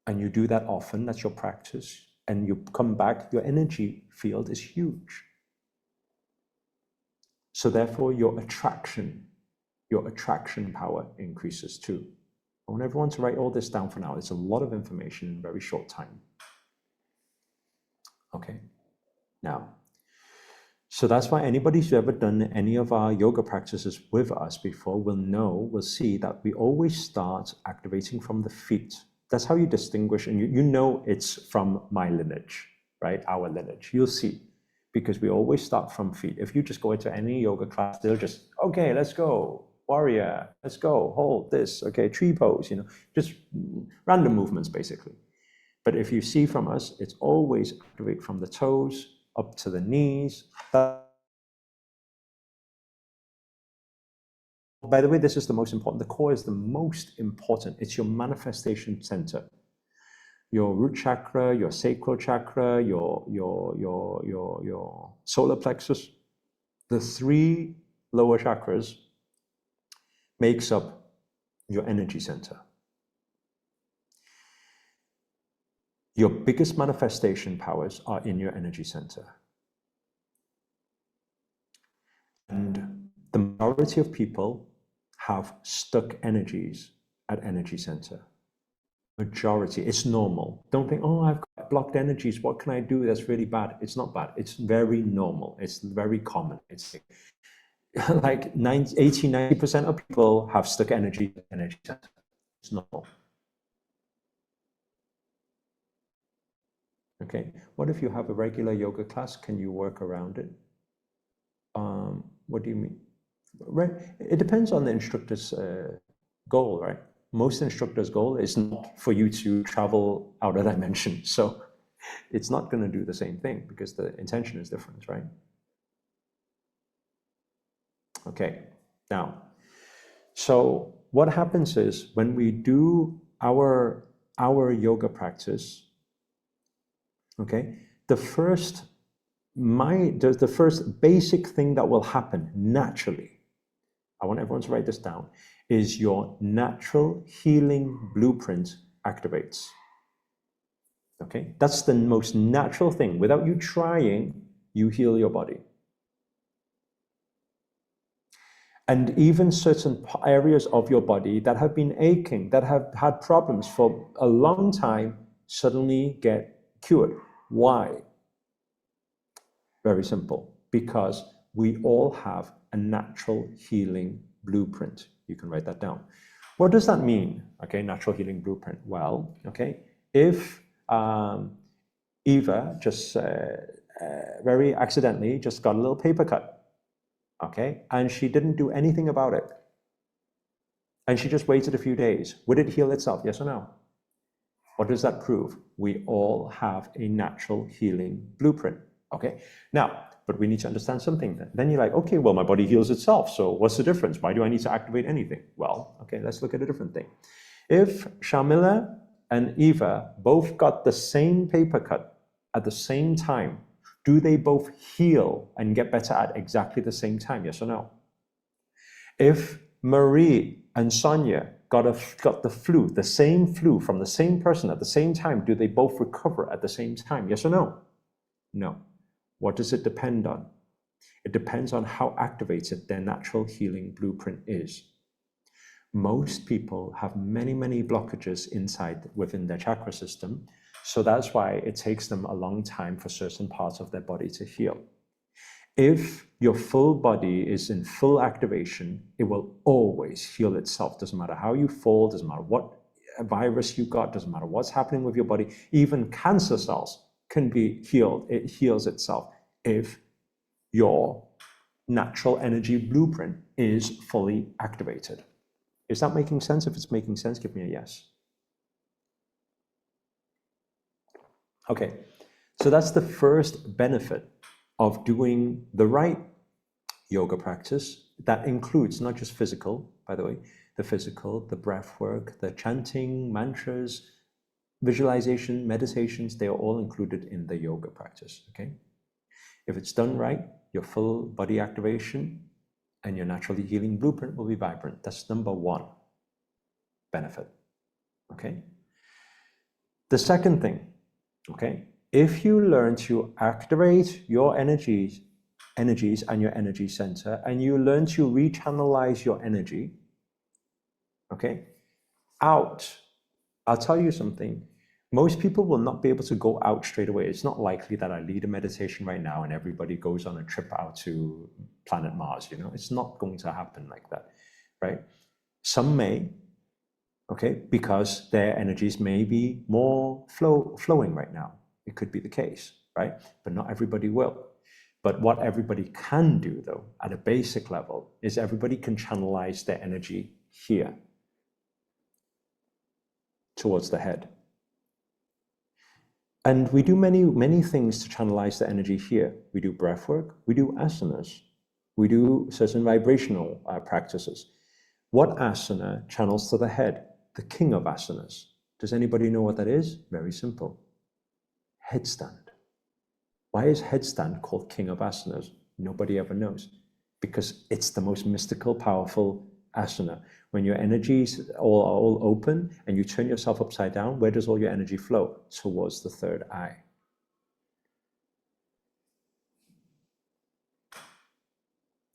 and you do that often, that's your practice, and you come back, your energy field is huge. So therefore, your attraction power increases too. I want everyone to write all this down for now. It's a lot of information in a very short time. Okay, now, so that's why anybody who's ever done any of our yoga practices with us before will see that we always start activating from the feet. That's how you distinguish, and you know it's from my lineage, right? Our lineage, you'll see. Because we always start from feet. If you just go into any yoga class, they'll just, okay, let's go, warrior, let's go, hold this, okay, tree pose, just random movements basically. But if you see from us, it's always activate from the toes up to the knees. By the way, this is the most important. The core is the most important. It's your manifestation center. Your root chakra, your sacral chakra, your solar plexus, the three lower chakras makes up your energy center. Your biggest manifestation powers are in your energy center. And the majority of people have stuck energies at energy center. Majority. It's normal. Don't think, oh, I've got blocked energies. What can I do that's really bad? It's not bad. It's very normal. It's very common. It's like 80-90% of people have stuck energy. It's normal. Okay. What if you have a regular yoga class? Can you work around it? What do you mean? Right. It depends on the instructor's goal, right? Most instructors' goal is not for you to travel out of dimension. So it's not going to do the same thing because the intention is different, right? Okay. Now, so what happens is when we do our yoga practice, okay, the first basic thing that will happen naturally, I want everyone to write this down, is your natural healing blueprint activates. Okay, that's the most natural thing. Without you trying, you heal your body. And even certain areas of your body that have been aching, that have had problems for a long time, suddenly get cured. Why? Very simple. Because we all have a natural healing blueprint. You can write that down. What does that mean? Okay, natural healing blueprint. Well, okay, if Eva just very accidentally just got a little paper cut, okay, and she didn't do anything about it, and she just waited a few days, would it heal itself? Yes or no? What does that prove? We all have a natural healing blueprint. Okay, now, but we need to understand something. Then you're like, okay, well, my body heals itself. So what's the difference? Why do I need to activate anything? Well, okay, let's look at a different thing. If Shamila and Eva both got the same paper cut at the same time, do they both heal and get better at exactly the same time? Yes or no? If Marie and Sonia got the flu, the same flu from the same person at the same time, do they both recover at the same time? Yes or no? No. What does it depend on? It depends on how activated their natural healing blueprint is. Most people have many, many blockages within their chakra system. So that's why it takes them a long time for certain parts of their body to heal. If your full body is in full activation, it will always heal itself. Doesn't matter how you fall, doesn't matter what virus you got, doesn't matter what's happening with your body. Even cancer cells can be healed. It heals itself if your natural energy blueprint is fully activated. Is that making sense? If it's making sense, give me a yes. Okay, so that's the first benefit of doing the right yoga practice. That includes not just physical, by the way, the physical, the breath work, the chanting, mantras, visualization, meditations, they are all included in the yoga practice, okay? If it's done right, your full body activation and your naturally healing blueprint will be vibrant. That's number one benefit, okay? The second thing, okay, if you learn to activate your energies and your energy center, and you learn to rechannelize your energy, okay, out, I'll tell you something. Most people will not be able to go out straight away. It's not likely that I lead a meditation right now and everybody goes on a trip out to planet Mars, you know? It's not going to happen like that, right? Some may, okay, because their energies may be more flowing right now. It could be the case, right? But not everybody will. But what everybody can do, though, at a basic level, is everybody can channelize their energy here, towards the head. And we do many, many things to channelize the energy here. We do breath work, we do asanas, we do certain vibrational practices. What asana channels to the head? The king of asanas. Does anybody know what that is? Very simple. Headstand. Why is headstand called king of asanas? Nobody ever knows. Because it's the most mystical, powerful asana. When your energies are all open and you turn yourself upside down, where does all your energy flow? Towards the third eye.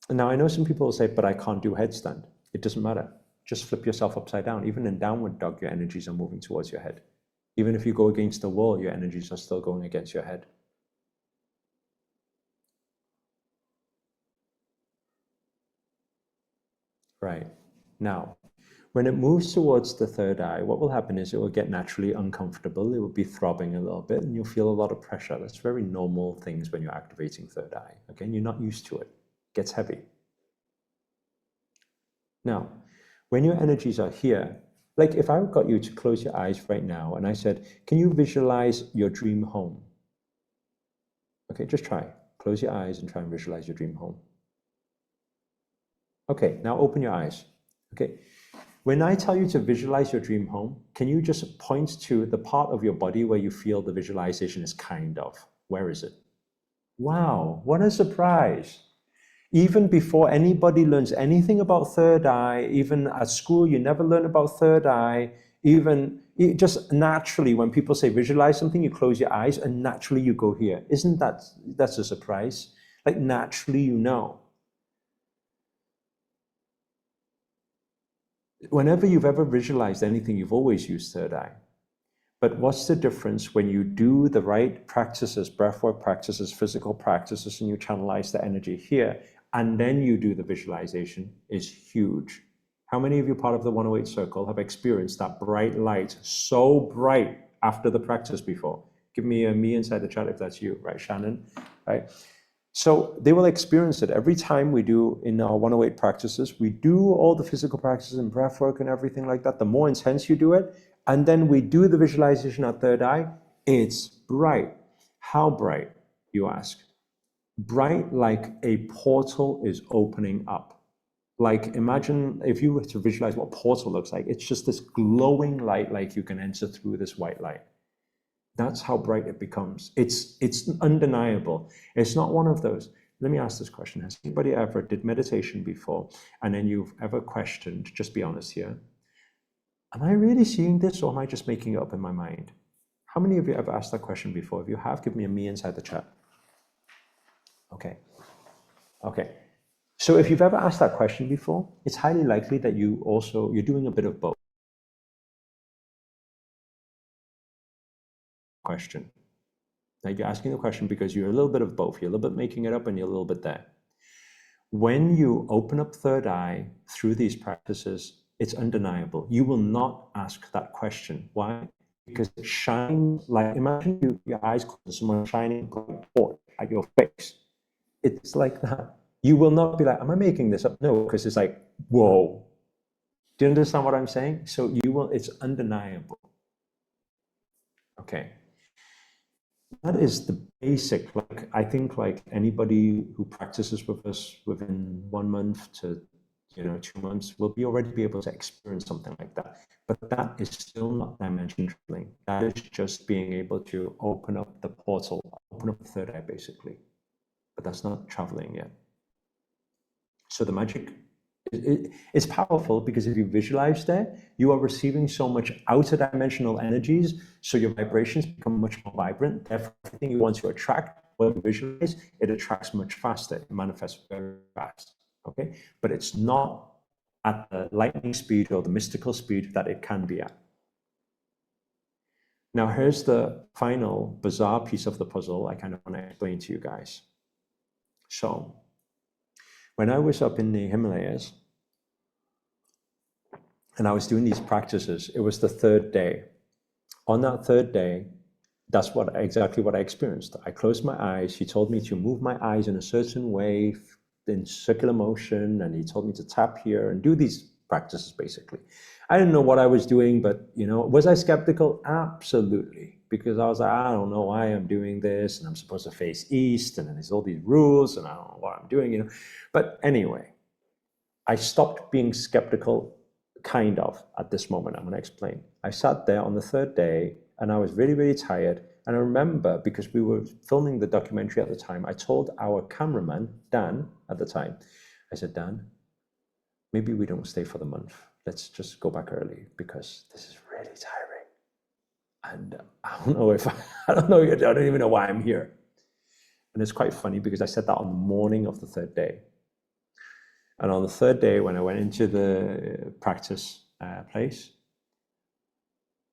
And now I know some people will say, but I can't do headstand. It doesn't matter. Just flip yourself upside down. Even in downward dog, your energies are moving towards your head. Even if you go against the wall, your energies are still going against your head. Right. Now, when it moves towards the third eye, what will happen is it will get naturally uncomfortable. It will be throbbing a little bit and you'll feel a lot of pressure. That's very normal things when you're activating third eye. Okay, and you're not used to it. It gets heavy. Now, when your energies are here, like if I got you to close your eyes right now and I said, can you visualize your dream home? Okay, just try. Close your eyes and try and visualize your dream home. Okay, now open your eyes. Okay, when I tell you to visualize your dream home, can you just point to the part of your body where you feel the visualization is kind of? Where is it? Wow, what a surprise. Even before anybody learns anything about third eye, even at school, you never learn about third eye. Even just naturally, when people say visualize something, you close your eyes and naturally you go here. Isn't that's a surprise? Like naturally, you know. Whenever you've ever visualized anything, you've always used third eye. But what's the difference when you do the right practices, breathwork practices, physical practices, and you channelize the energy here, and then you do the visualization is huge. How many of you part of the 108 circle have experienced that bright light, so bright after the practice before? Give me a me inside the chat if that's you, right, Shannon? Right? So they will experience it every time we do in our 108 practices. We do all the physical practices and breath work and everything like that. The more intense you do it, and then we do the visualization at third eye, it's bright. How bright, you ask? Bright like a portal is opening up. Like imagine if you were to visualize what portal looks like, it's just this glowing light like you can enter through this white light. That's how bright it becomes. It's undeniable. It's not one of those. Let me ask this question. Has anybody ever did meditation before and then you've ever questioned, just be honest here, am I really seeing this or am I just making it up in my mind? How many of you ever asked that question before? If you have, give me a me inside the chat. Okay. Okay. So if you've ever asked that question before, it's highly likely that you're doing a bit of both. Question. Like you're asking the question because you're a little bit of both. You're a little bit making it up and you're a little bit there. When you open up third eye through these practices, it's undeniable. You will not ask that question. Why? Because it shines like, imagine your eyes closed and someone shining at your face. It's like that. You will not be like, am I making this up? No, because it's like, whoa. Do you understand what I'm saying? So it's undeniable. Okay. That is the basic, like I think like anybody who practices with us within 1 month to 2 months will already be able to experience something like that. But that is still not dimension traveling. That is just being able to open up the portal, open up the third eye basically. But that's not traveling yet. So the magic, it's powerful because if you visualize that, you are receiving so much outer dimensional energies, so your vibrations become much more vibrant. Therefore, everything you want to attract, when you visualize, it attracts much faster, it manifests very fast, okay? But it's not at the lightning speed or the mystical speed that it can be at. Now, here's the final bizarre piece of the puzzle I kind of want to explain to you guys. So, when I was up in the Himalayas and I was doing these practices, it was the third day. On that third day, that's exactly what I experienced. I closed my eyes. He told me to move my eyes in a certain way, in circular motion, and he told me to tap here and do these practices basically. I didn't know what I was doing, but was I skeptical? Absolutely. Because I was like, I don't know why I'm doing this, and I'm supposed to face east, and then there's all these rules, and I don't know what I'm doing, But anyway, I stopped being skeptical, kind of, at this moment. I'm going to explain. I sat there on the third day, and I was really, really tired. And I remember, because we were filming the documentary at the time, I told our cameraman, Dan, at the time, I said, Dan, maybe we don't stay for the month. Let's just go back early, because this is really tiring. And I don't know I don't even know why I'm here. And it's quite funny because I said that on the morning of the third day. And on the third day, when I went into the practice place,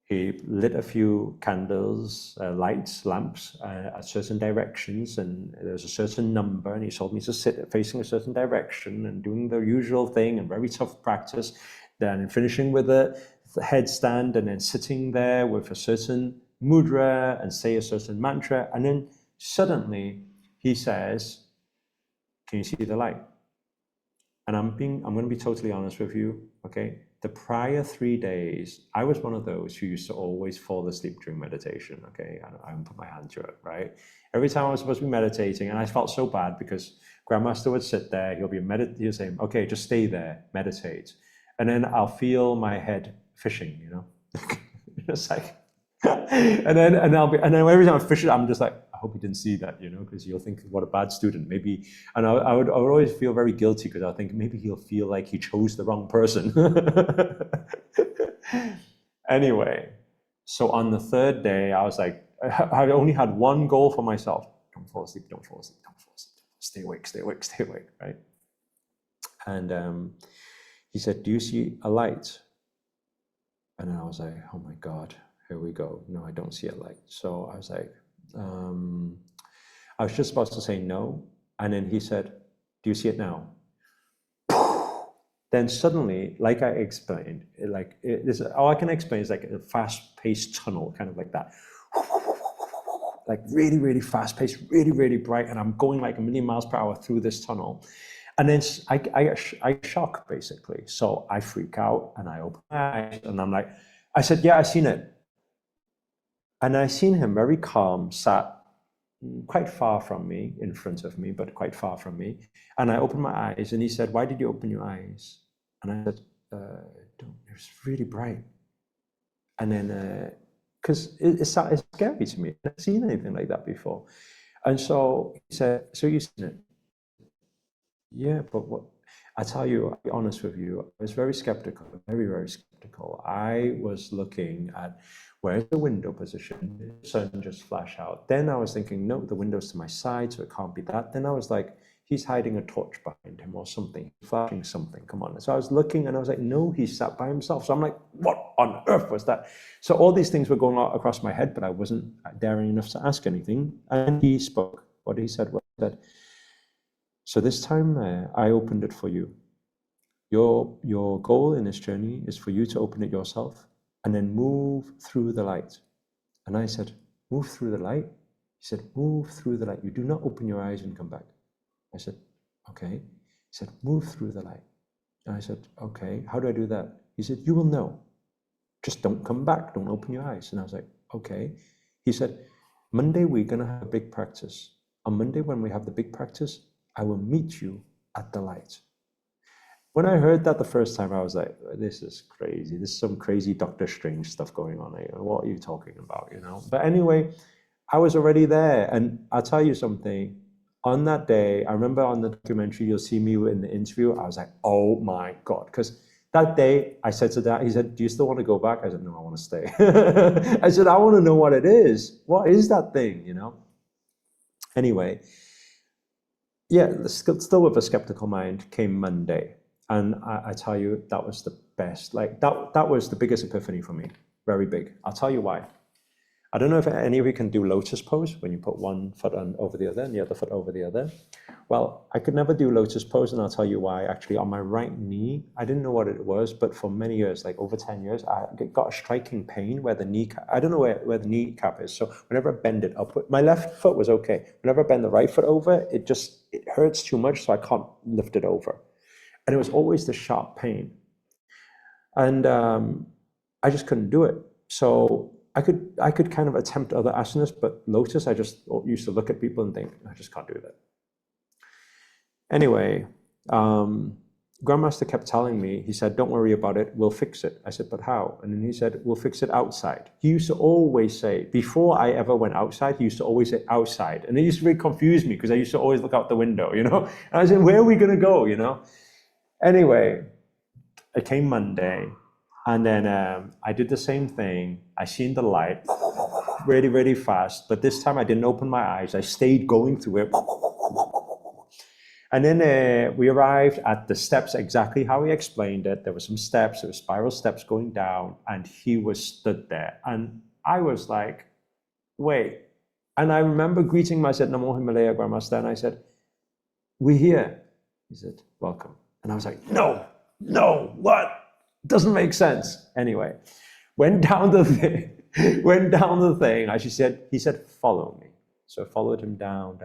he lit a few candles, lights, lamps at certain directions, and there's a certain number, and he told me to sit facing a certain direction and doing the usual thing, and very tough practice. Then finishing with a headstand, and then sitting there with a certain mudra and say a certain mantra, and then suddenly he says, "Can you see the light?" And I'm going to be totally honest with you, okay? The prior 3 days, I was one of those who used to always fall asleep during meditation, okay? I put my hand to it, right? Every time I was supposed to be meditating, and I felt so bad because Grandmaster would sit there, he'll say, "Okay, just stay there, meditate." And then I'll feel my head fishing, you know? It's like, and then every time I'm fishing, I'm just like, I hope he didn't see that, you know, because you'll think, what a bad student, maybe. And I would always feel very guilty because I think maybe he'll feel like he chose the wrong person. Anyway, so on the third day, I was like, I only had one goal for myself: don't fall asleep, don't fall asleep, don't fall asleep, stay awake, stay awake, stay awake, right? And he said, "Do you see a light?" And I was like, oh my God, here we go. No, I don't see a light. So I was like, I was just about to say no. And then he said, "Do you see it now?" Then suddenly, like I explained, all I can explain is like a fast-paced tunnel, kind of like that. Like really, really fast-paced, really, really bright. And I'm going like a million miles per hour through this tunnel. And then I shock, basically. So I freak out and I open my eyes and I'm like, I said, "Yeah, I seen it." And I seen him very calm, sat quite far from me, in front of me, but quite far from me. And I opened my eyes and he said, "Why did you open your eyes?" And I said, "It was really bright." And then, because it's scary to me. I've never seen anything like that before. And so he said, "So you've seen it?" "Yeah, but what?" I tell you, I'll be honest with you, I was very skeptical, very, very skeptical. I was looking at where's the window position? Did the sun just flash out? Then I was thinking, no, the window's to my side, so it can't be that. Then I was like, he's hiding a torch behind him or something, flashing something, come on. So I was looking and I was like, no, he's sat by himself. So I'm like, what on earth was that? So all these things were going across my head, but I wasn't daring enough to ask anything. And he spoke. What he said was that, "So this time I opened it for you. Your goal in this journey is for you to open it yourself and then move through the light." And I said, "Move through the light?" He said, "Move through the light. You do not open your eyes and come back." I said, "Okay." He said, "Move through the light." And I said, "Okay, how do I do that?" He said, "You will know. Just don't come back. Don't open your eyes." And I was like, "Okay." He said, "Monday, we're going to have a big practice. On Monday, when we have the big practice, I will meet you at the light." When I heard that the first time, I was like, this is crazy. This is some crazy Doctor Strange stuff going on here. What are you talking about, you know? But anyway, I was already there. And I'll tell you something. On that day, I remember on the documentary, you'll see me in the interview. I was like, oh my God. Because that day, I said to Dad, he said, "Do you still want to go back?" I said, "No, I want to stay." I said, "I want to know what it is. What is that thing, you know?" Anyway, yeah, still with a skeptical mind came Monday. And I tell you, that was the best. Like that was the biggest epiphany for me. Very big. I'll tell you why. I don't know if any of you can do lotus pose when you put one foot on over the other and the other foot over the other. Well, I could never do lotus pose, and I'll tell you why. Actually, on my right knee, I didn't know what it was, but for many years, like over 10 years, I got a striking pain where the kneecap, I don't know where the kneecap is. So whenever I bend it up, my left foot was okay. Whenever I bend the right foot over, it hurts too much, so I can't lift it over. And it was always the sharp pain. And I just couldn't do it. So I could kind of attempt other asanas, but lotus, I just used to look at people and think, I just can't do that. Anyway, Grandmaster kept telling me, he said, "Don't worry about it, we'll fix it." I said, "But how?" And then he said, "We'll fix it outside." He used to always say, before I ever went outside, he used to always say outside. And it used to really confuse me because I used to always look out the window, you know? And I said, where are we going to go, you know? Anyway, it came Monday, and then I did the same thing. I seen the light really, really fast, but this time I didn't open my eyes. I stayed going through it. And then we arrived at the steps exactly how he explained it. There were some steps, there were spiral steps going down, and he was stood there. And I was like, wait. And I remember greeting him. I said, Namo Himalaya, Grandmaster. And I said, we're here. He said, welcome. And I was like, no, what? Doesn't make sense. Anyway, went down the thing. He said, follow me. So I followed him down.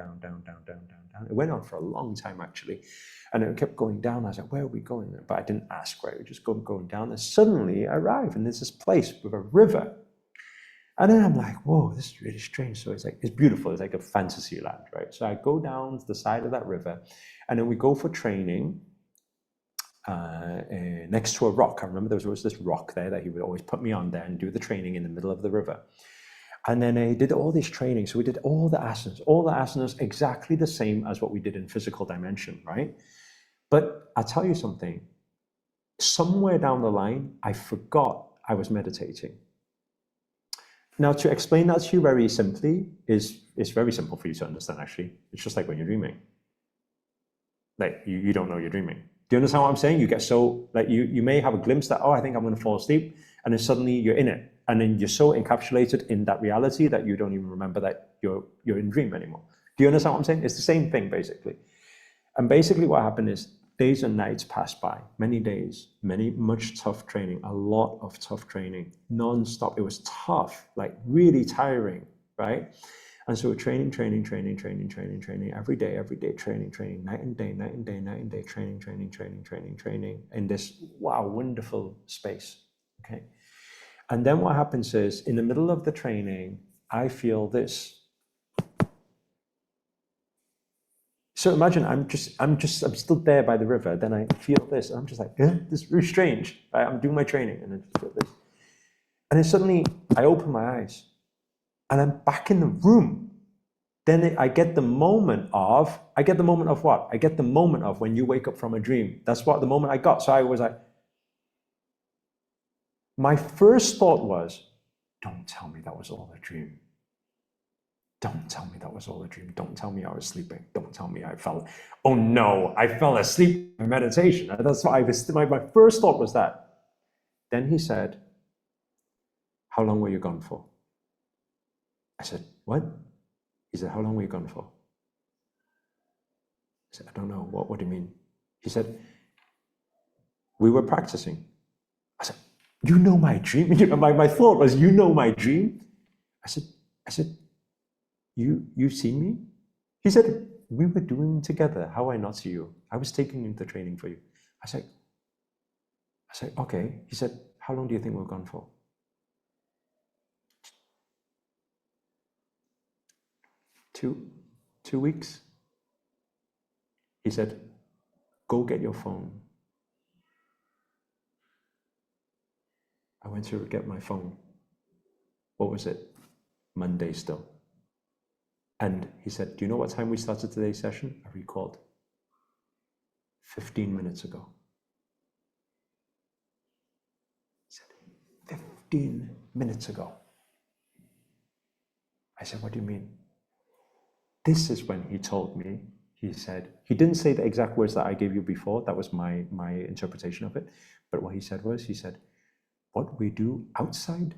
It went on for a long time, actually. And it kept going down. I was like, where are we going? But I didn't ask, right? We just going down. And suddenly I arrive, and there's this place with a river. And then I'm like, whoa, this is really strange. So it's beautiful. It's like a fantasy land, right? So I go down the side of that river, and then we go for training next to a rock. I remember there was always this rock there that he would always put me on there and do the training in the middle of the river. And then he did all this training. So we did all the asanas exactly the same as what we did in physical dimension, right? But I'll tell you something. Somewhere down the line, I forgot I was meditating. Now, to explain that to you very simply it's very simple for you to understand, actually. It's just like when you're dreaming. Like, you don't know you're dreaming. Do you understand what I'm saying? You get so, like, you may have a glimpse that, oh, I think I'm going to fall asleep, and then suddenly you're in it. And then you're so encapsulated in that reality that you don't even remember that you're in dream anymore. Do you understand what I'm saying? It's the same thing, basically. And basically what happened is days and nights passed by, many days, much tough training, a lot of tough training, non-stop. It was tough, like really tiring, right? And so we're training, every day, training, night and day, training in this, wow, wonderful space, okay? And then what happens is, in the middle of the training, I feel this. So imagine I'm still there by the river, then I feel this, and I'm just like, eh, this is really strange, right? I'm doing my training, and I just feel this. And then suddenly, I open my eyes, and I'm back in the room. Then I get the moment of what? I get the moment of when you wake up from a dream. That's what the moment I got. So I was like, my first thought was, don't tell me that was all a dream. Don't tell me that was all a dream. Don't tell me I was sleeping. Don't tell me I fell. Oh no, I fell asleep in meditation. That's what my first thought was that. Then he said, how long were you gone for? I said, what? He said, how long were you gone for? I said, I don't know. What do you mean? He said, we were practicing. I said, you know my dream? My thought was, you know my dream? I said, you've seen me? He said, we were doing together. How I not see you? I was taking you to training for you. I said, okay. He said, how long do you think we're gone for? 2 weeks. He said, go get your phone. I went to get my phone. What was it? Monday still. And he said, do you know what time we started today's session? I recalled. 15 minutes ago. He said, 15 minutes ago. I said, what do you mean? This is when he told me, he said, he didn't say the exact words that I gave you before. That was my interpretation of it. But what he said was, he said, what we do outside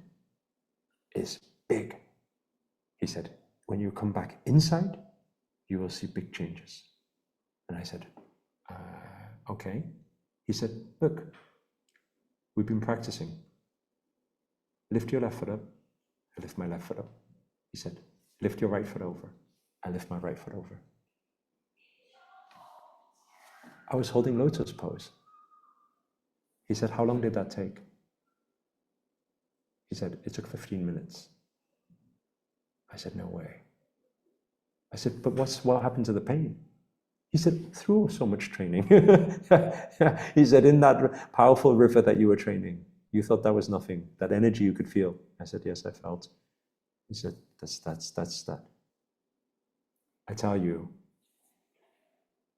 is big. He said, when you come back inside, you will see big changes. And I said, okay. He said, look, we've been practicing. Lift your left foot up. I lift my left foot up. He said, lift your right foot over. I lift my right foot over. I was holding lotus pose. He said, how long did that take? He said, it took 15 minutes. I said, no way. I said, but what happened to the pain? He said, through so much training. He said, in that powerful river that you were training, you thought that was nothing, that energy you could feel. I said, yes, I felt. He said, that's that. I tell you,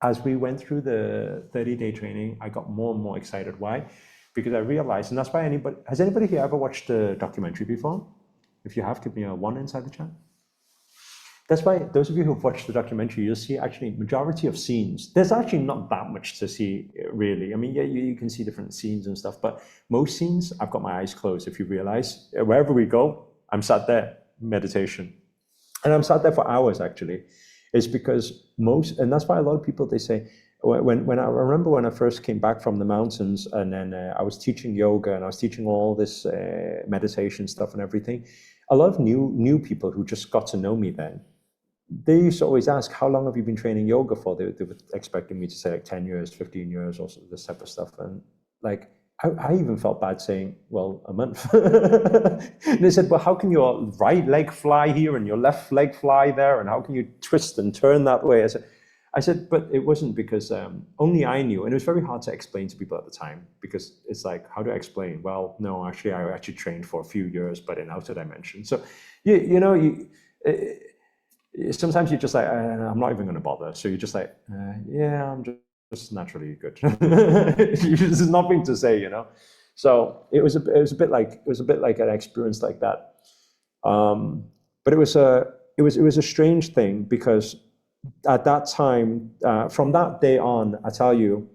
as we went through the 30-day training, I got more and more excited. Why? Because I realized, and that's why has anybody here ever watched the documentary before? If you have, give me a 1 inside the chat. That's why those of you who've watched the documentary, you'll see actually majority of scenes. There's actually not that much to see, really. I mean, yeah, you can see different scenes and stuff, but most scenes, I've got my eyes closed. If you realize, wherever we go, I'm sat there, meditation. And I'm sat there for hours, actually. It's because and that's why a lot of people, they say, when I remember when I first came back from the mountains, and then I was teaching yoga and I was teaching all this meditation stuff and everything, a lot of new people who just got to know me then, they used to always ask, how long have you been training yoga for? They were expecting me to say like 10 years, 15 years, or this type of stuff. And like, I even felt bad saying, well, a month. And they said, well, how can your right leg fly here and your left leg fly there? And how can you twist and turn that way? I said, but it wasn't, because only I knew. And it was very hard to explain to people at the time, because it's like, how do I explain? Well, no, actually, I actually trained for a few years, but in outer dimension. So, sometimes you're just like, I'm not even going to bother. So you're just like, yeah, I'm just naturally good. There's nothing to say, So it was a bit like an experience like that. But it was a strange thing, because at that time, from that day on, I tell you,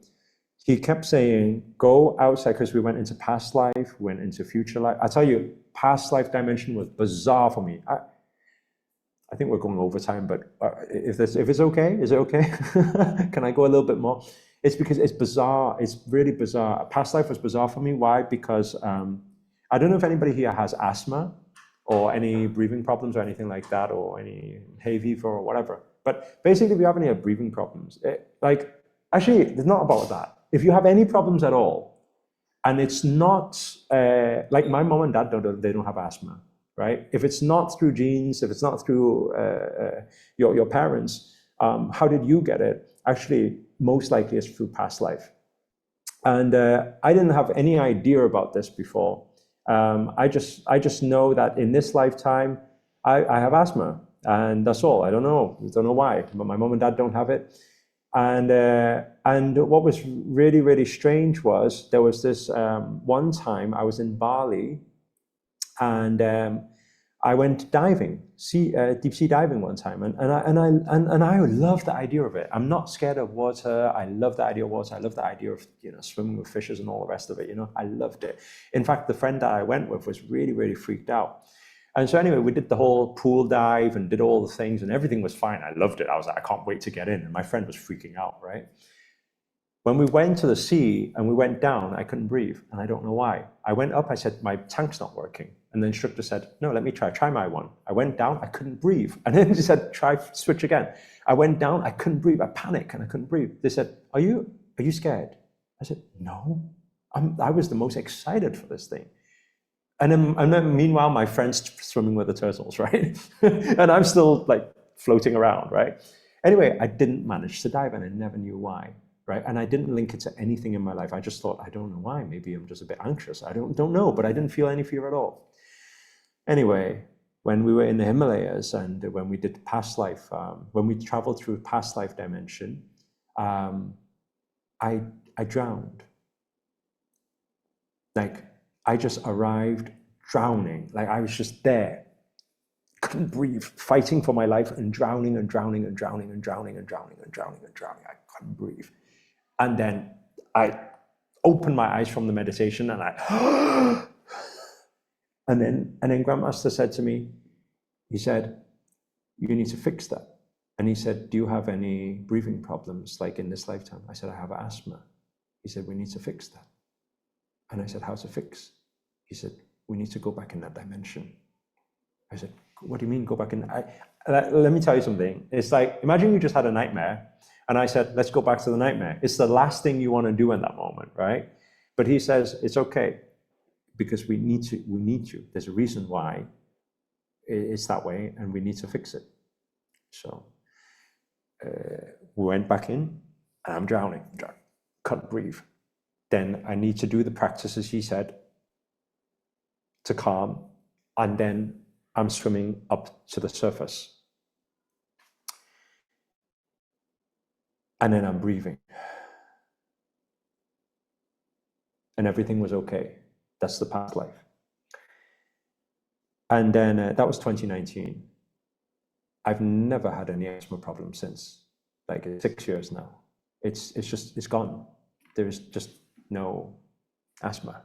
he kept saying, go outside, because we went into past life, went into future life. I tell you, past life dimension was bizarre for me. I think we're going over time, but if it's okay, is it okay? Can I go a little bit more? It's because it's bizarre. It's really bizarre. Past life was bizarre for me. Why? Because I don't know if anybody here has asthma or any breathing problems or anything like that, or any hay fever or whatever. But basically, if you have any breathing problems, actually, it's not about that. If you have any problems at all, and it's not like my mom and dad they don't have asthma. Right? If it's not through genes, if it's not through your parents, how did you get it? Actually, most likely it's through past life. And I didn't have any idea about this before. I just know that in this lifetime, I have asthma, and that's all. I don't know why, but my mom and dad don't have it. And what was really, really strange was there was this one time I was in Bali, and I went diving, deep sea diving one time, and I love the idea of it. I'm not scared of water. I love the idea of water. I love the idea of swimming with fishes and all the rest of it. I loved it. In fact, the friend that I went with was really, really freaked out. And so anyway, we did the whole pool dive and did all the things, and everything was fine. I loved it. I was like, I can't wait to get in. And my friend was freaking out, right? When we went to the sea and we went down, I couldn't breathe, and I don't know why. I went up, I said, my tank's not working. And the instructor said, no, let me try my one. I went down, I couldn't breathe. And then he said, switch again. I went down, I couldn't breathe. I panicked and I couldn't breathe. They said, are you scared? I said, no, I was the most excited for this thing. And then meanwhile, my friend's swimming with the turtles, right? And I'm still like floating around, right? Anyway, I didn't manage to dive, and I never knew why. Right? And I didn't link it to anything in my life. I just thought, I don't know why. Maybe I'm just a bit anxious. I don't know, but I didn't feel any fear at all. Anyway, when we were in the Himalayas and when we did past life, when we traveled through past life dimension, I drowned. Like, I just arrived drowning. Like, I was just there, couldn't breathe, fighting for my life, and drowning and drowning and drowning and drowning and drowning and drowning and drowning. I couldn't breathe. And then I opened my eyes from the meditation, and and then Grandmaster said to me, he said, you need to fix that. And he said, do you have any breathing problems like in this lifetime? I said, I have asthma. He said, we need to fix that. And I said, how to fix? He said, we need to go back in that dimension. I said, what do you mean go back in? Let me tell you something. It's like, imagine you just had a nightmare, and I said, let's go back to the nightmare. It's the last thing you want to do in that moment, right? But he says, it's okay, because we need you. There's a reason why it's that way, and we need to fix it. So we went back in, and I'm drowning, can't breathe. Then I need to do the practices he said to calm, and then I'm swimming up to the surface. And then I'm breathing. And everything was okay. That's the past life. And then that was 2019. I've never had any asthma problems since, like 6 years now. It's gone. There's just no asthma.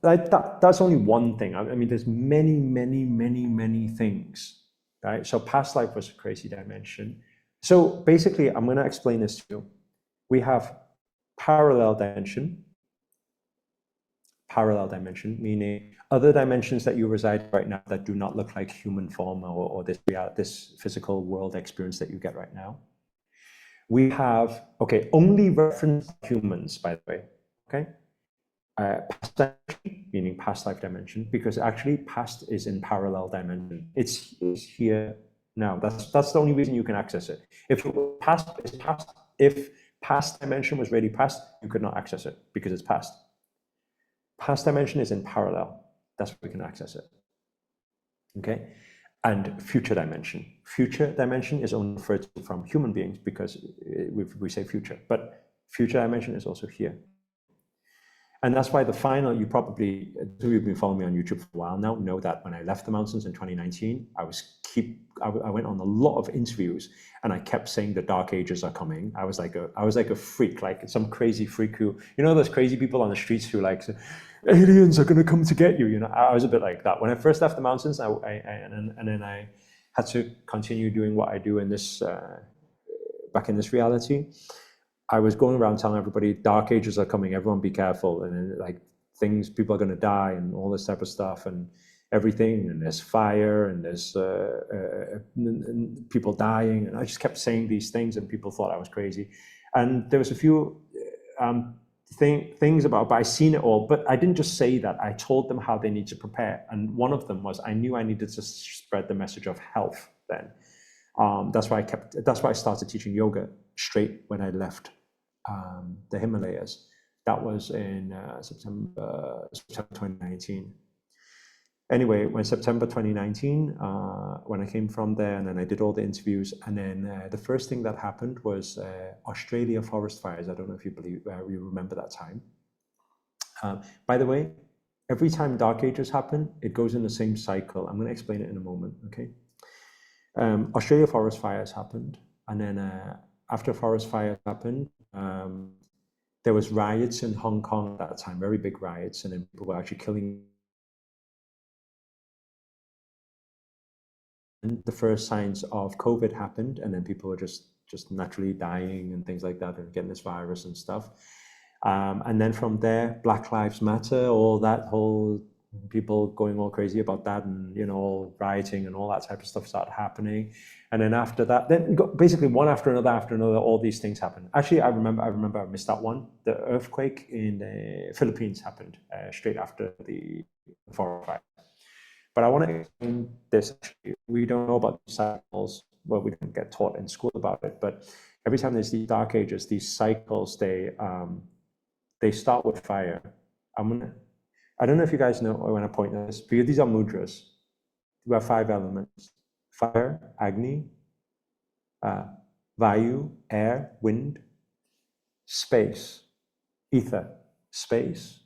That's only one thing. I mean, there's many things, right? So past life was a crazy dimension. So basically, I'm going to explain this to you. We have parallel dimension, meaning other dimensions that you reside right now that do not look like human form or this physical world experience that you get right now. We have, okay, only reference humans, by the way, okay? Past dimension, meaning past life dimension, because actually past is in parallel dimension. It's here now. That's the only reason you can access it. If past dimension was really past, you could not access it because it's past. Past dimension is in parallel. That's where we can access it. Okay. And future dimension. Future dimension is only referred to from human beings because we say future, but future dimension is also here. And that's why the final, you probably, you've been following me on YouTube for a while now, know that when I left the mountains in 2019, I went on a lot of interviews and I kept saying the dark ages are coming. I was like a freak, like some crazy freak who, those crazy people on the streets who like, aliens are going to come to get you. I was a bit like that. When I first left the mountains, and then I had to continue doing what I do in this, back in this reality. I was going around telling everybody dark ages are coming, everyone be careful, and like people are going to die and all this type of stuff and everything, and there's fire and there's people dying, and I just kept saying these things and people thought I was crazy. And there was a few things about, but I seen it all, but I didn't just say that, I told them how they need to prepare. And one of them was, I knew I needed to spread the message of health then. That's why I started teaching yoga straight when I left the Himalayas. That was in September 2019. Anyway, when September 2019, when I came from there, and then I did all the interviews, and then the first thing that happened was Australia forest fires. I don't know if you remember that time. By the way, every time dark ages happen, it goes in the same cycle. I'm going to explain it in a moment, okay? Australia forest fires happened, and then after forest fires happened, there was riots in Hong Kong at that time, very big riots, and then people were actually killing. And the first signs of COVID happened, and then people were just naturally dying and things like that, and getting this virus and stuff. And then from there, Black Lives Matter, all that whole people going all crazy about that, and all rioting and all that type of stuff started happening. And then after that, then basically one after another, all these things happened. Actually, I remember I missed that one. The earthquake in the Philippines happened straight after the forest fire. But I want to explain this. Actually, we don't know about these cycles. Well, we didn't get taught in school about it, but every time there's these dark ages, these cycles, they start with fire. I don't know if you guys know when I point at this, because these are mudras. We have 5 elements: fire, Agni, Vayu, air, wind, space, ether, space,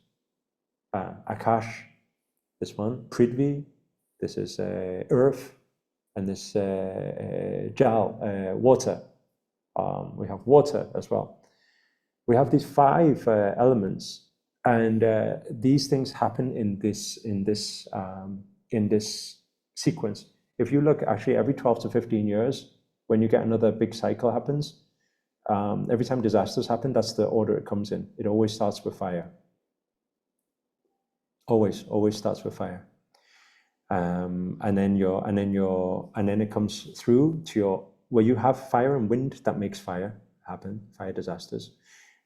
Akash, this one, Prithvi, this is earth, and this Jal, water. We have water as well. We have these 5 elements. And these things happen in this sequence. If you look, actually, every 12 to 15 years, when you get another big cycle happens, every time disasters happen, that's the order it comes in. It always starts with fire. Always starts with fire. And then it comes through to where you have fire and wind that makes fire happen, fire disasters.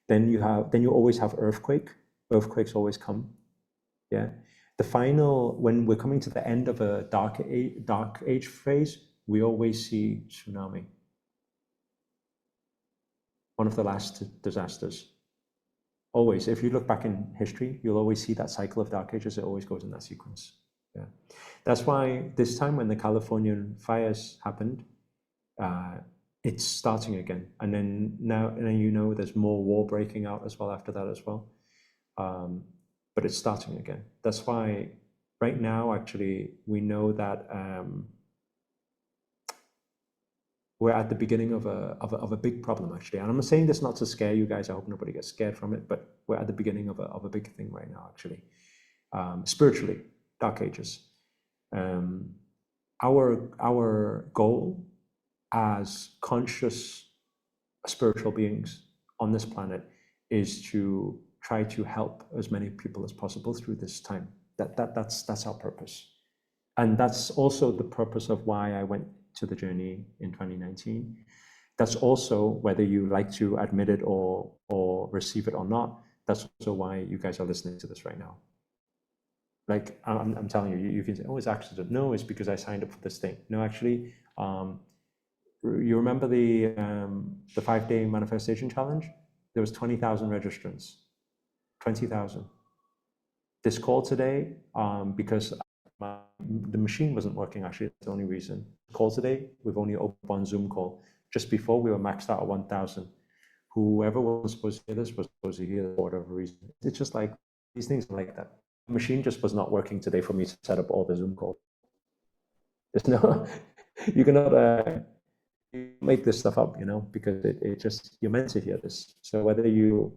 Then you always have earthquake. Earthquakes always come, yeah. The final, when we're coming to the end of a dark age phase, we always see tsunami. One of the last disasters. Always, if you look back in history, you'll always see that cycle of dark ages. It always goes in that sequence, yeah. That's why this time when the Californian fires happened, it's starting again. And then there's more war breaking out as well after that as well. But it's starting again. That's why right now, actually, we know that we're at the beginning of a big problem, actually. And I'm saying this not to scare you guys. I hope nobody gets scared from it, but we're at the beginning of a big thing right now, actually. Spiritually, Dark Ages. Our goal as conscious spiritual beings on this planet is to try to help as many people as possible through this time. That's our purpose. And that's also the purpose of why I went to the journey in 2019. That's also, whether you like to admit it or receive it or not, that's also why you guys are listening to this right now. Like, I'm telling you, you can say, oh, it's accident. No, it's because I signed up for this thing. No, actually, you remember the 5-day manifestation challenge? There was 20,000 registrants, 20,000. This call today, because the machine wasn't working, actually, that's the only reason. The call today, we've only opened one Zoom call. Just before, we were maxed out at 1,000. Whoever was supposed to hear this was supposed to hear this for whatever reason. It's just like, these things are like that. The machine just was not working today for me to set up all the Zoom calls. There's no, you cannot make this stuff up, because it just, you're meant to hear this. So whether you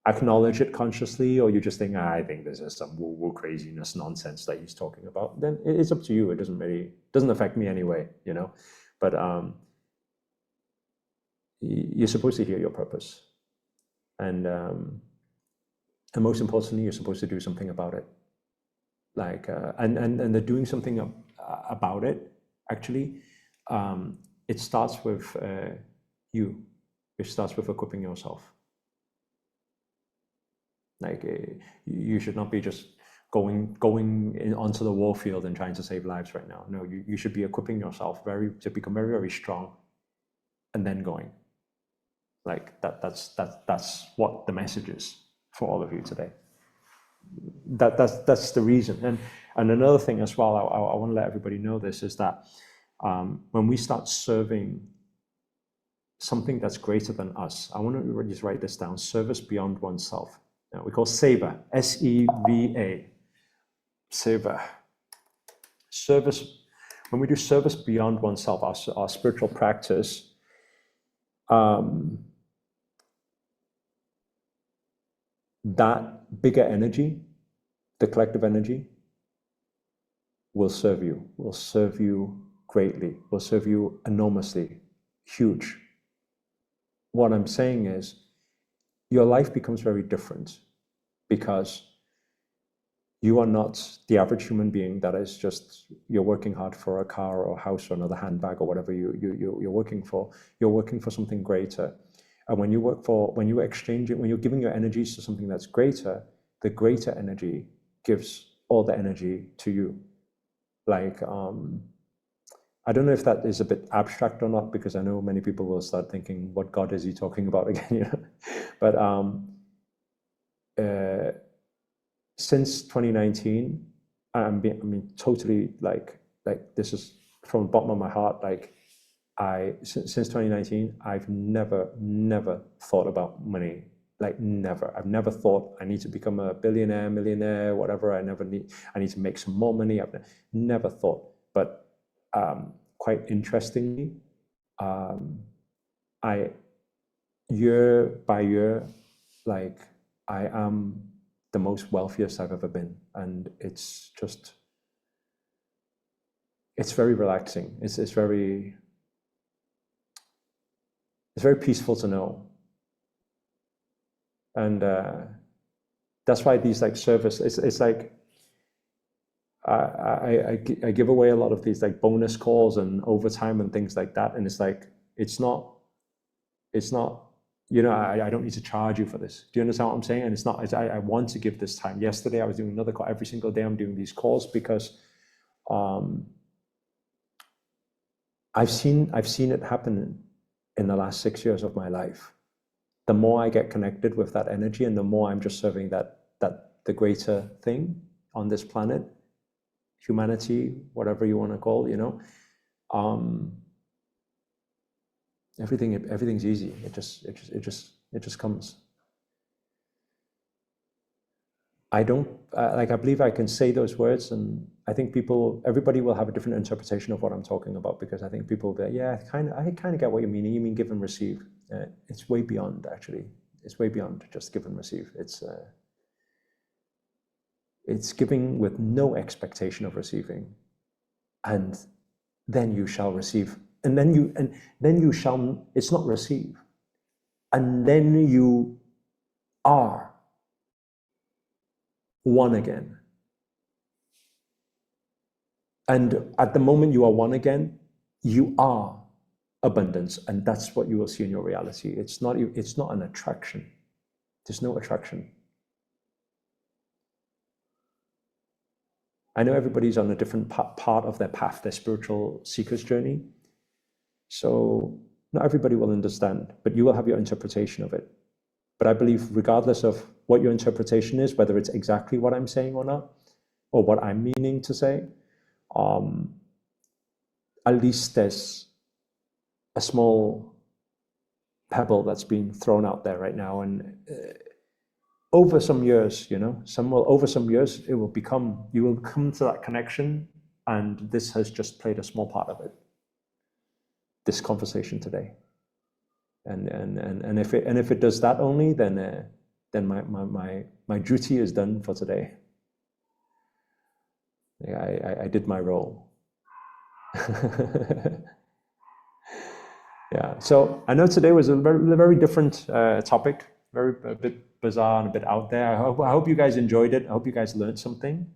acknowledge it consciously or you just think, I think this is some woo-woo craziness nonsense that he's talking about, then it's up to you. It doesn't affect me anyway, but you're supposed to hear your purpose, and most importantly, you're supposed to do something about it. Like and the doing something about it, actually, it starts with you. It starts with equipping yourself. Like you should not be just going onto the war field and trying to save lives right now. No, you should be equipping yourself to become very, very strong, and then going. Like that's what the message is for all of you today. That's the reason. And another thing as well, I want to let everybody know this, is that when we start serving something that's greater than us, I want to just write this down: service beyond oneself. We call SEVA, S-E-V-A, SEVA. Service, when we do service beyond oneself, our spiritual practice, that bigger energy, the collective energy, will serve you greatly, will serve you enormously, huge. What I'm saying is, your life becomes very different because you are not the average human being that is just, you're working hard for a car or a house or another handbag or whatever you're working for. You're working for something greater. And when you're giving your energies to something that's greater, the greater energy gives all the energy to you. Like, I don't know if that is a bit abstract or not, because I know many people will start thinking, what God is he talking about again? But since 2019, I mean, totally like this is from the bottom of my heart. Like, since 2019, I've never thought about money. Like, never. I've never thought I need to become a billionaire, millionaire, whatever. I need to make some more money. I've never thought. But quite interestingly, year by year, like, I am the most wealthiest I've ever been, and it's very relaxing. It's very peaceful to know, and that's why these like service. It's like I give away a lot of these like bonus calls and overtime and things like that, and it's like it's not. I don't need to charge you for this. Do you understand what I'm saying? And it's not, I want to give this time. Yesterday, I was doing another call. Every single day, I'm doing these calls because I've seen it happen in the last 6 years of my life. The more I get connected with that energy, and the more I'm just serving the greater thing on this planet, humanity, whatever you want to call, everything's easy. It just comes. I don't, like, I believe I can say those words, and I think everybody will have a different interpretation of what I'm talking about, because I think people will be like, yeah, I kind of get what you mean. You mean give and receive. It's way beyond, actually. It's way beyond just give and receive. It's giving with no expectation of receiving, and then you shall receive. And then you shall, it's not receive. And then you are one again. And at the moment you are one again, you are abundance, and that's what you will see in your reality. It's not an attraction. There's no attraction. I know everybody's on a different part of their path, their spiritual seeker's journey. So not everybody will understand, but you will have your interpretation of it. But I believe regardless of what your interpretation is, whether it's exactly what I'm saying or not, or what I'm meaning to say, at least there's a small pebble that's been thrown out there right now. And over some years, over some years, you will come to that connection, and this has just played a small part of it. This conversation today, and if it does that only, then my duty is done for today. I did my role. Yeah. So I know today was a very different topic, a bit bizarre and a bit out there. I hope you guys enjoyed it. I hope you guys learned something.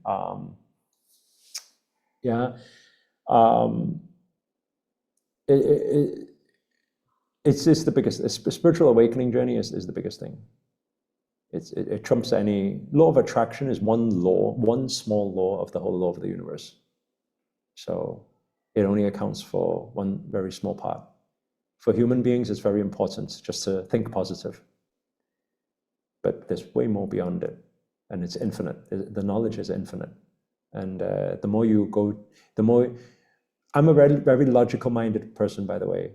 Yeah. It's just the biggest. Spiritual awakening journey is the biggest thing. It trumps any law of attraction. Is one small law of the whole law of the universe. So it only accounts for one very small part. For human beings, it's very important just to think positive. But there's way more beyond it, and it's infinite. The knowledge is infinite, and the more you go, the more. I'm a very logical-minded person, by the way.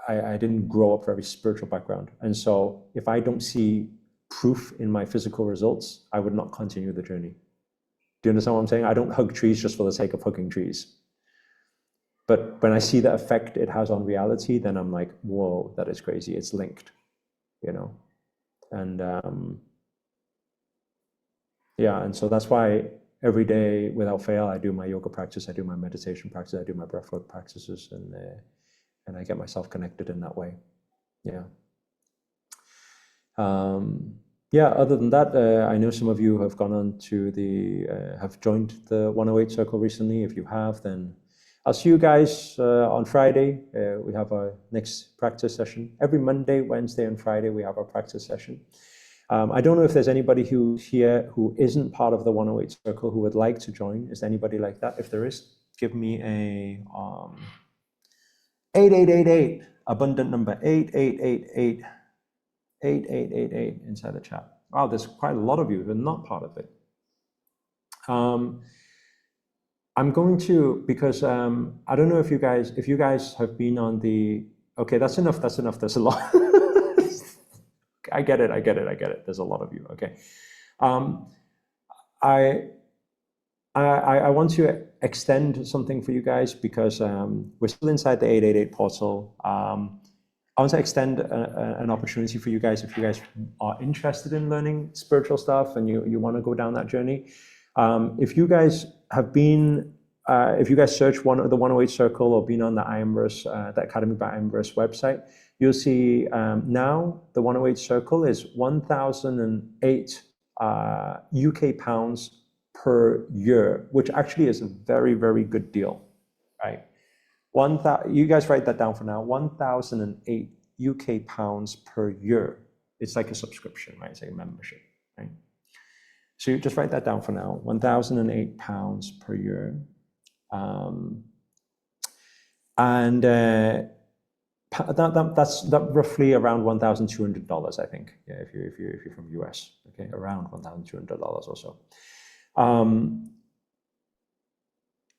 I didn't grow up very spiritual background, and so if I don't see proof in my physical results, I would not continue the journey. Do you understand what I'm saying? I don't hug trees just for the sake of hugging trees. But when I see the effect it has on reality, then I'm like, whoa, that is crazy. It's linked, And yeah, and so that's why every day, without fail, I do my yoga practice, I do my meditation practice, I do my breathwork practices, and I get myself connected in that way. Yeah. Yeah, other than that, I know some of you have gone on to have joined the 108 Circle recently. If you have, then I'll see you guys on Friday. We have our next practice session. Every Monday, Wednesday, and Friday, we have our practice session. I don't know if there's anybody who's here who isn't part of the 108 Circle who would like to join. Is there anybody like that? If there is, give me a 8888, abundant number 8888. 8888 inside the chat. Wow, there's quite a lot of you who are not part of it. I'm going to, because I don't know if you guys have been on the, okay, that's enough, there's a lot. I get it. There's a lot of you, okay. I want to extend something for you guys, because we're still inside the 888 portal. I want to extend an opportunity for you guys, if you guys are interested in learning spiritual stuff and you want to go down that journey. If you guys have been, if you guys search the 108 Circle or been on the Ironverse, the Academy by Ironverse website, you'll see now the 108 Circle is 1,008 UK pounds per year, which actually is a very, very good deal, right? You guys write that down for now. 1,008 UK pounds per year. It's like a subscription, right? It's like a membership, right? So you just write that down for now. 1,008 pounds per year, and that's roughly around $1,200, I think. Yeah, if you're from US, okay, around $1,200 or so.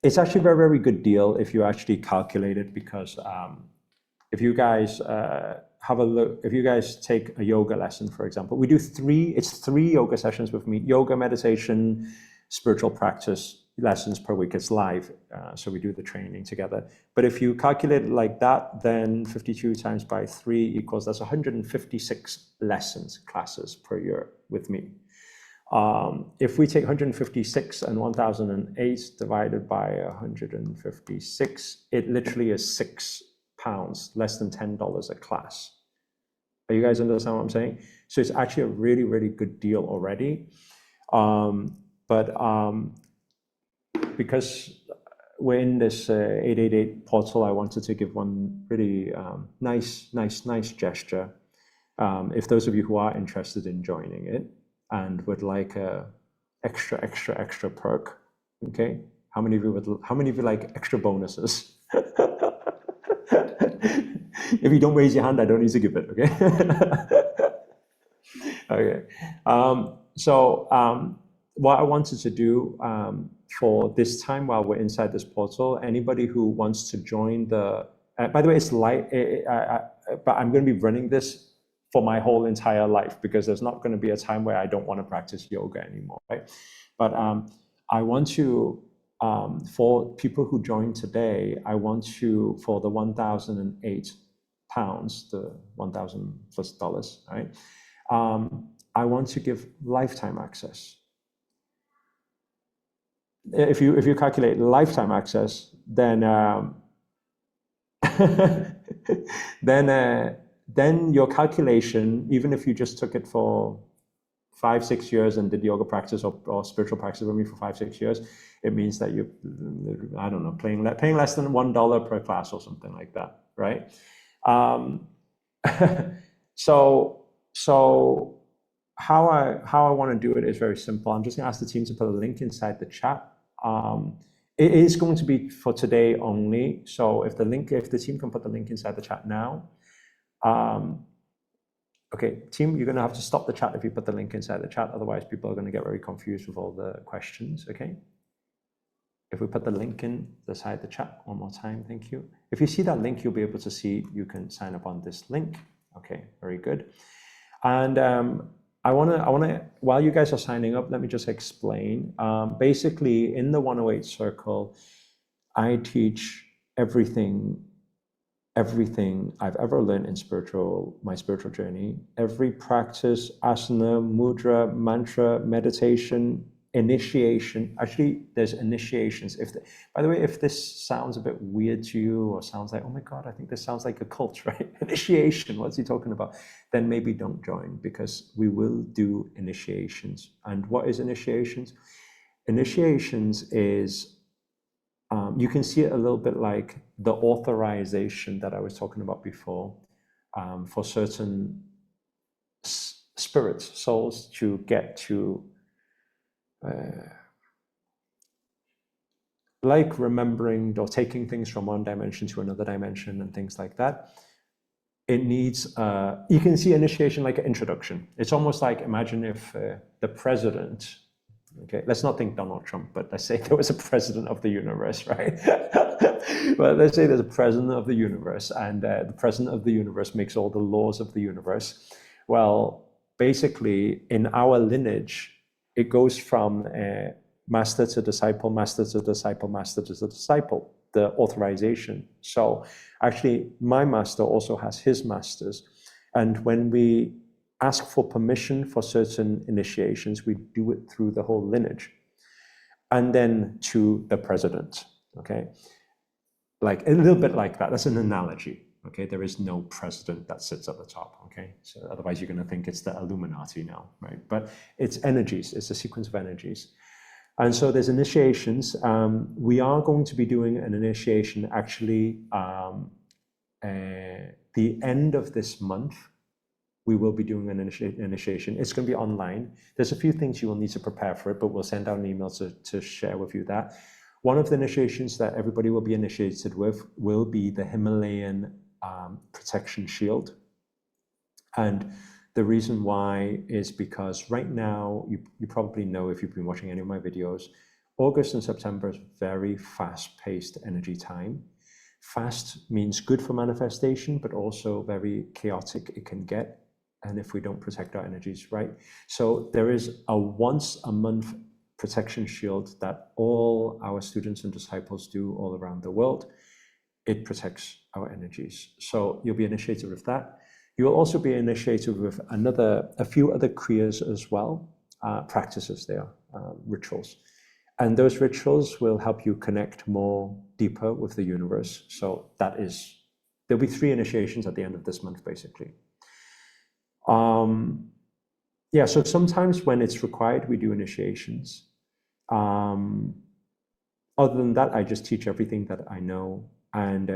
It's actually a very, very good deal if you actually calculate it, because if you guys have a look, if you guys take a yoga lesson, for example, we do it's three yoga sessions with me, yoga, meditation, spiritual practice lessons per week. It's live, so we do the training together. But if you calculate it like that, then 52 times by 3 equals, that's 156 lessons, classes per year with me. If we take 156 and 1008 divided by 156, it literally is £6, less than $10 a class. Are you guys understand what I'm saying? So it's actually a really, really good deal already. Because we're in this 888 portal, I wanted to give one really nice gesture. If those of you who are interested in joining it and would like a extra perk, okay? How many of you like extra bonuses? If you don't raise your hand, I don't need to give it, okay? Okay. What I wanted to do for this time while we're inside this portal, anybody who wants to join the, by the way, it's live, but I'm going to be running this for my whole entire life, because there's not going to be a time where I don't want to practice yoga anymore, right? But I want to, for people who join today, I want to, for the 1,008 pounds, the 1,000 plus dollars, right? I want to give lifetime access. If you calculate lifetime access, then then your calculation, even if you just took it for 5-6 years and did yoga practice or spiritual practice with me for 5-6 years, it means that you're, I don't know, paying less than $1 per class or something like that, right? So how I want to do it is very simple. I'm just going to ask the team to put a link inside the chat. It is going to be for today only. So if the team can put the link inside the chat now. Okay, team, you're going to have to stop the chat if you put the link inside the chat. Otherwise, people are going to get very confused with all the questions, okay? If we put the link inside the chat one more time, thank you. If you see that link, you'll be able to see you can sign up on this link. Okay, very good. And I wanna, while you guys are signing up, let me just explain. Basically, in the 108 circle, I teach everything I've ever learned in my spiritual journey. Every practice, asana, mudra, mantra, meditation, initiation. Actually, there's initiations. By the way, if this sounds a bit weird to you or sounds like, oh my God, I think this sounds like a cult, right? Initiation, what's he talking about? Then maybe don't join, because we will do initiations. And what is initiations? Initiations is, you can see it a little bit like the authorization that I was talking about before, for certain spirits, souls, to get to, like remembering or taking things from one dimension to another dimension and things like that. It needs, you can see initiation like an introduction. It's almost like, imagine if the president, okay, let's not think Donald Trump, but let's say there was a president of the universe, right? Well, let's say there's a president of the universe, and the president of the universe makes all the laws of the universe. Well, basically, in our lineage, it goes from master to disciple, master to disciple, master to disciple, the authorization. So actually, my master also has his masters. And when we ask for permission for certain initiations, we do it through the whole lineage. And then to the president, okay? Like a little bit like that. That's an analogy, okay? There is no president that sits at the top, okay? So otherwise you're gonna think it's the Illuminati now, right? But it's energies, it's a sequence of energies. And so there's initiations. We are going to be doing an initiation actually the end of this month. We will be doing an initiation. It's going to be online. There's a few things you will need to prepare for it, but we'll send out an email to share with you that. One of the initiations that everybody will be initiated with will be the Himalayan protection shield. And the reason why is because right now, you probably know if you've been watching any of my videos, August and September is very fast-paced energy time. Fast means good for manifestation, but also very chaotic it can get, and if we don't protect our energies right. So there is a once a month protection shield that all our students and disciples do all around the world. It protects our energies. So you'll be initiated with that. You'll also be initiated with a few other kriyas as well, practices there, rituals. And those rituals will help you connect more deeper with the universe. So there'll be 3 initiations at the end of this month, basically. Yeah, so sometimes when it's required, we do initiations. Other than that, I just teach everything that I know. And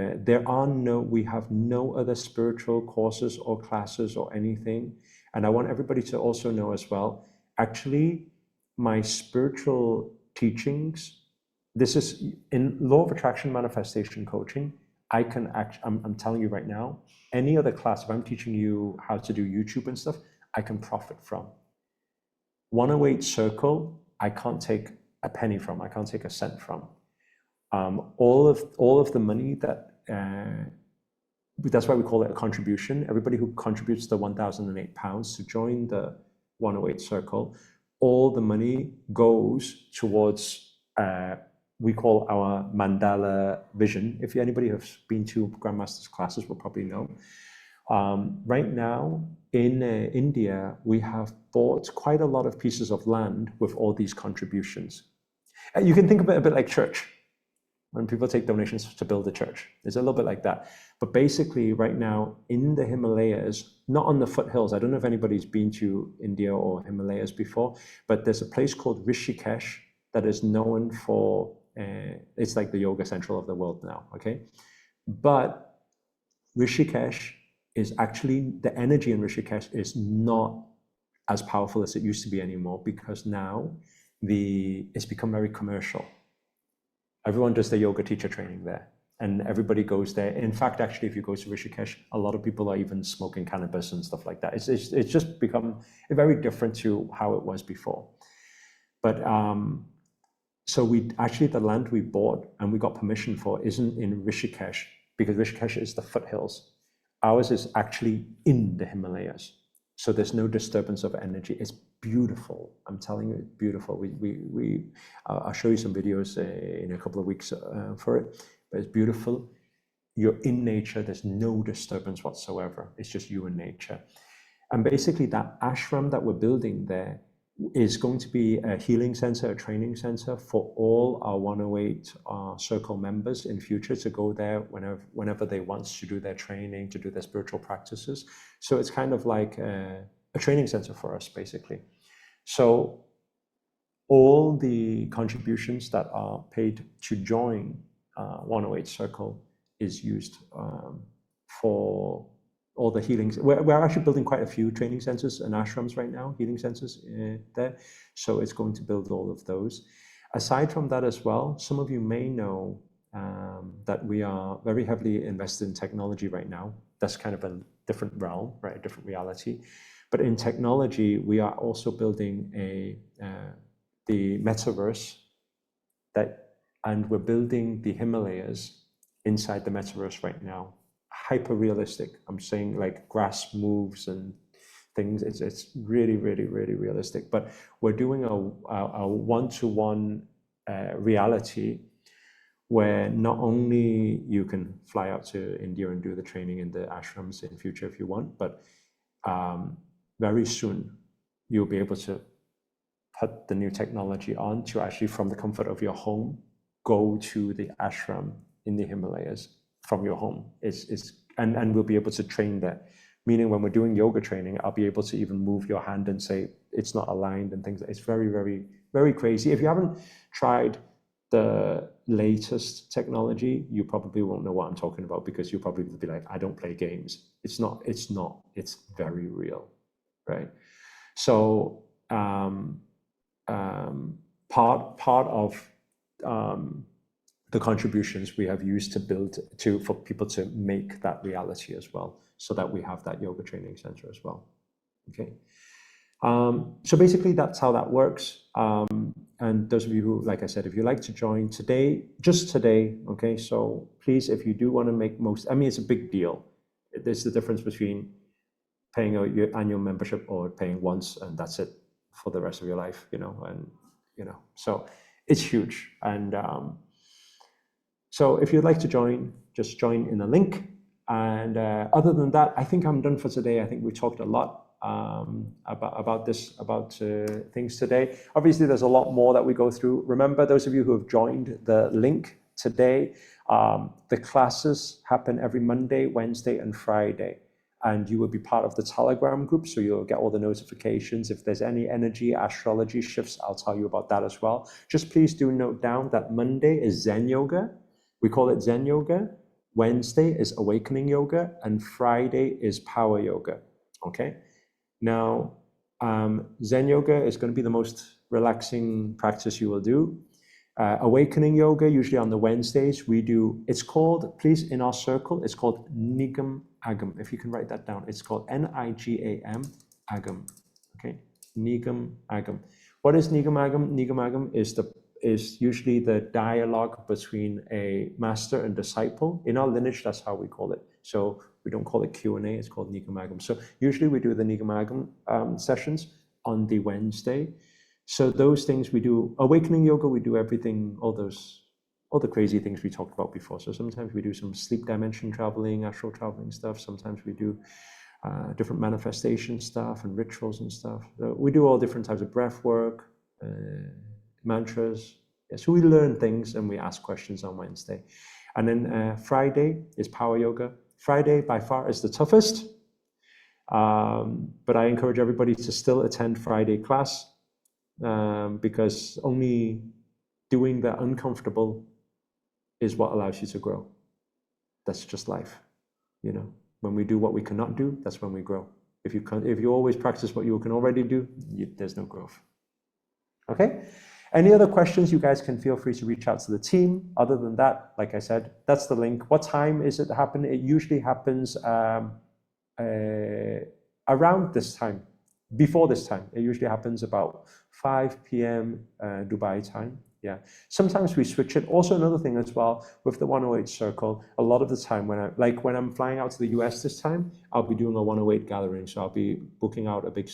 we have no other spiritual courses or classes or anything. And I want everybody to also know as well, actually, my spiritual teachings, this is in law of attraction manifestation coaching. I'm telling you right now, any other class, if I'm teaching you how to do YouTube and stuff, I can profit from. 108 Circle, I can't take a penny from, I can't take a cent from. All of the money that's why we call it a contribution. Everybody who contributes the £1,008 to join the 108 Circle, all the money goes towards, we call our mandala vision. If anybody has been to Grandmaster's classes will probably know. Right now in India, we have bought quite a lot of pieces of land with all these contributions. You can think of it a bit like church. When people take donations to build a church, it's a little bit like that. But basically right now in the Himalayas, not on the foothills, I don't know if anybody's been to India or Himalayas before, but there's a place called Rishikesh that is known for, it's like the yoga central of the world now, okay? But Rishikesh is actually, the energy in Rishikesh is not as powerful as it used to be anymore, because now it's become very commercial. Everyone does the yoga teacher training there, and everybody goes there. In fact, actually, if you go to Rishikesh, a lot of people are even smoking cannabis and stuff like that. It's just become very different to how it was before. But so the land we bought and we got permission for isn't in Rishikesh, because Rishikesh is the foothills. Ours is actually in the Himalayas. So there's no disturbance of energy. It's beautiful. I'm telling you, it's beautiful. I'll show you some videos in a couple of weeks for it, but it's beautiful. You're in nature. There's no disturbance whatsoever. It's just you and nature. And basically that ashram that we're building there is going to be a healing center, a training center for all our 108 Circle members in future to go there whenever they want to do their training, to do their spiritual practices. So it's kind of like a training center for us, basically. So all the contributions that are paid to join 108 Circle is used for all the healings. We're actually building quite a few training centers and ashrams right now, healing centers there. So it's going to build all of those. Aside from that as well, some of you may know that we are very heavily invested in technology right now. That's kind of a different realm, right? A different reality. But in technology, we are also building the metaverse and we're building the Himalayas inside the metaverse right now. Hyper realistic. I'm saying like grass moves and things. It's really, really, really realistic. But we're doing a one-to-one reality where not only you can fly out to India and do the training in the ashrams in future if you want, but very soon you'll be able to put the new technology on to actually from the comfort of your home go to the ashram in the Himalayas from your home. And we'll be able to train there. Meaning when we're doing yoga training, I'll be able to even move your hand and say it's not aligned and things. It's very, very, very crazy. If you haven't tried the latest technology, you probably won't know what I'm talking about, because you'll probably be like, I don't play games. It's very real, right? So part of the contributions we have used to build for people to make that reality as well, so that we have that yoga training center as well. Okay. So basically, that's how that works. And those of you who, like I said, if you like to join today, just today, okay? So please, if you do want to make most, I mean, it's a big deal. There's the difference between paying your annual membership or paying once and that's it for the rest of your life, so it's huge. And so if you'd like to join, just join in the link. And other than that, I think I'm done for today. I think we talked a lot about things today. Obviously, there's a lot more that we go through. Remember, those of you who have joined the link today, the classes happen every Monday, Wednesday, and Friday. And you will be part of the Telegram group, so you'll get all the notifications. If there's any energy, astrology shifts, I'll tell you about that as well. Just please do note down that Monday is Zen Yoga. We call it Zen Yoga. Wednesday is Awakening Yoga, and Friday is Power Yoga, okay? Now, Zen Yoga is going to be the most relaxing practice you will do. Awakening Yoga, usually on the Wednesdays, we do, it's called, please, in our circle, it's called Nigam Agam. If you can write that down, it's called Nigam Agam, okay? Nigam Agam. What is Nigam Agam? Nigam Agam is usually the dialogue between a master and disciple. In our lineage, that's how we call it. So we don't call it Q&A, it's called Nigam Agam. So usually we do the Nigam Agam sessions on the Wednesday. So those things we do. Awakening Yoga, we do everything, all the crazy things we talked about before. So sometimes we do some sleep dimension traveling, astral traveling stuff. Sometimes we do different manifestation stuff and rituals and stuff. So we do all different types of breath work, mantras. Yeah, so we learn things and we ask questions on Wednesday. And then Friday is Power Yoga. Friday by far is the toughest, but I encourage everybody to still attend Friday class because only doing the uncomfortable is what allows you to grow. That's just life, When we do what we cannot do, that's when we grow. If you always practice what you can already do, there's no growth. Okay? Any other questions, you guys can feel free to reach out to the team. Other than that, like I said, that's the link. What time is it happen? It usually happens around this time, before this time. It usually happens about 5 p.m. Dubai time. Yeah. Sometimes we switch it. Also, another thing as well with the 108 circle, a lot of the time when I'm flying out to the US this time, I'll be doing a 108 gathering. So I'll be booking out a big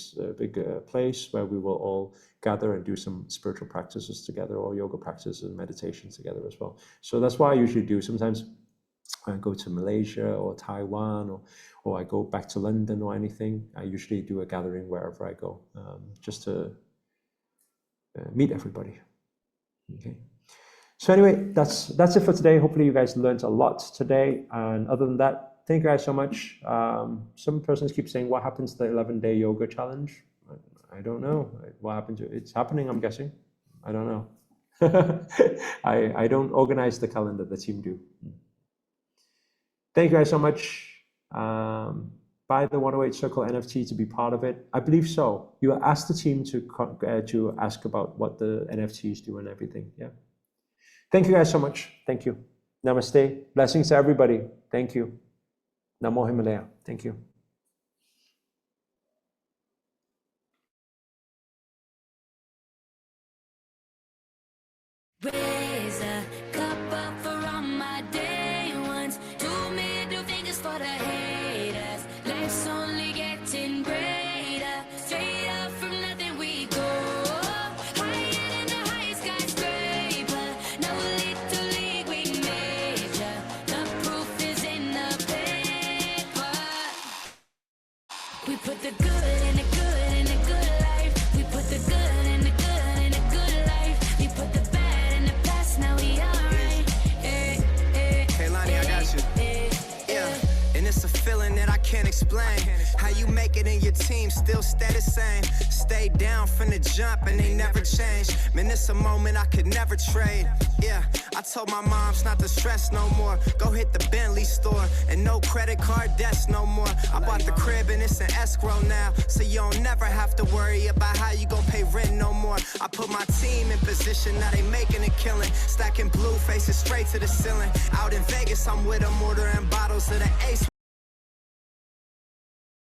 place where we will all gather and do some spiritual practices together, or yoga practices and meditation together as well. So that's what I usually do. Sometimes I go to Malaysia or Taiwan, or I go back to London or anything. I usually do a gathering wherever I go, just to meet everybody. Okay. So anyway, that's it for today. Hopefully you guys learned a lot today. And other than that, thank you guys so much. Some persons keep saying, what happens to the 11-day yoga challenge? I don't know what happened to it. It's happening, I'm guessing. I don't know. I don't organize the calendar, the team do. Thank you guys so much. Buy the 108 Circle NFT to be part of it. I believe so. You asked the team to ask about what the NFTs do and everything. Yeah. Thank you guys so much. Thank you. Namaste. Blessings to everybody. Thank you. Namo Himalaya. Thank you. Raise a cup up for all my day ones. 2 middle fingers for the haters. Life's only getting greater. Straight up from nothing we go. Higher than the highest skyscraper. No little league we major. The proof is in the paper. We put the good in the good in the good life. We put the good in the good in the good life. We put the bad in the past, now we alright. Hey Lonnie, I got you. Yeah, and it's a feeling that I can't explain. How you make it in your team still stay the same. Stay down from the jump and they never change. Man, it's a moment I could never trade. Yeah, I told my moms not to stress no more. Go hit the Bentley store and no credit card debts no more. I bought the crib and it's an escrow now, so you don't never have to worry about how you gon' pay rent no more. I put my team in position, now they making a killing. Stacking blue faces straight to the ceiling. Out in Vegas, I'm with them ordering bottles of the Ace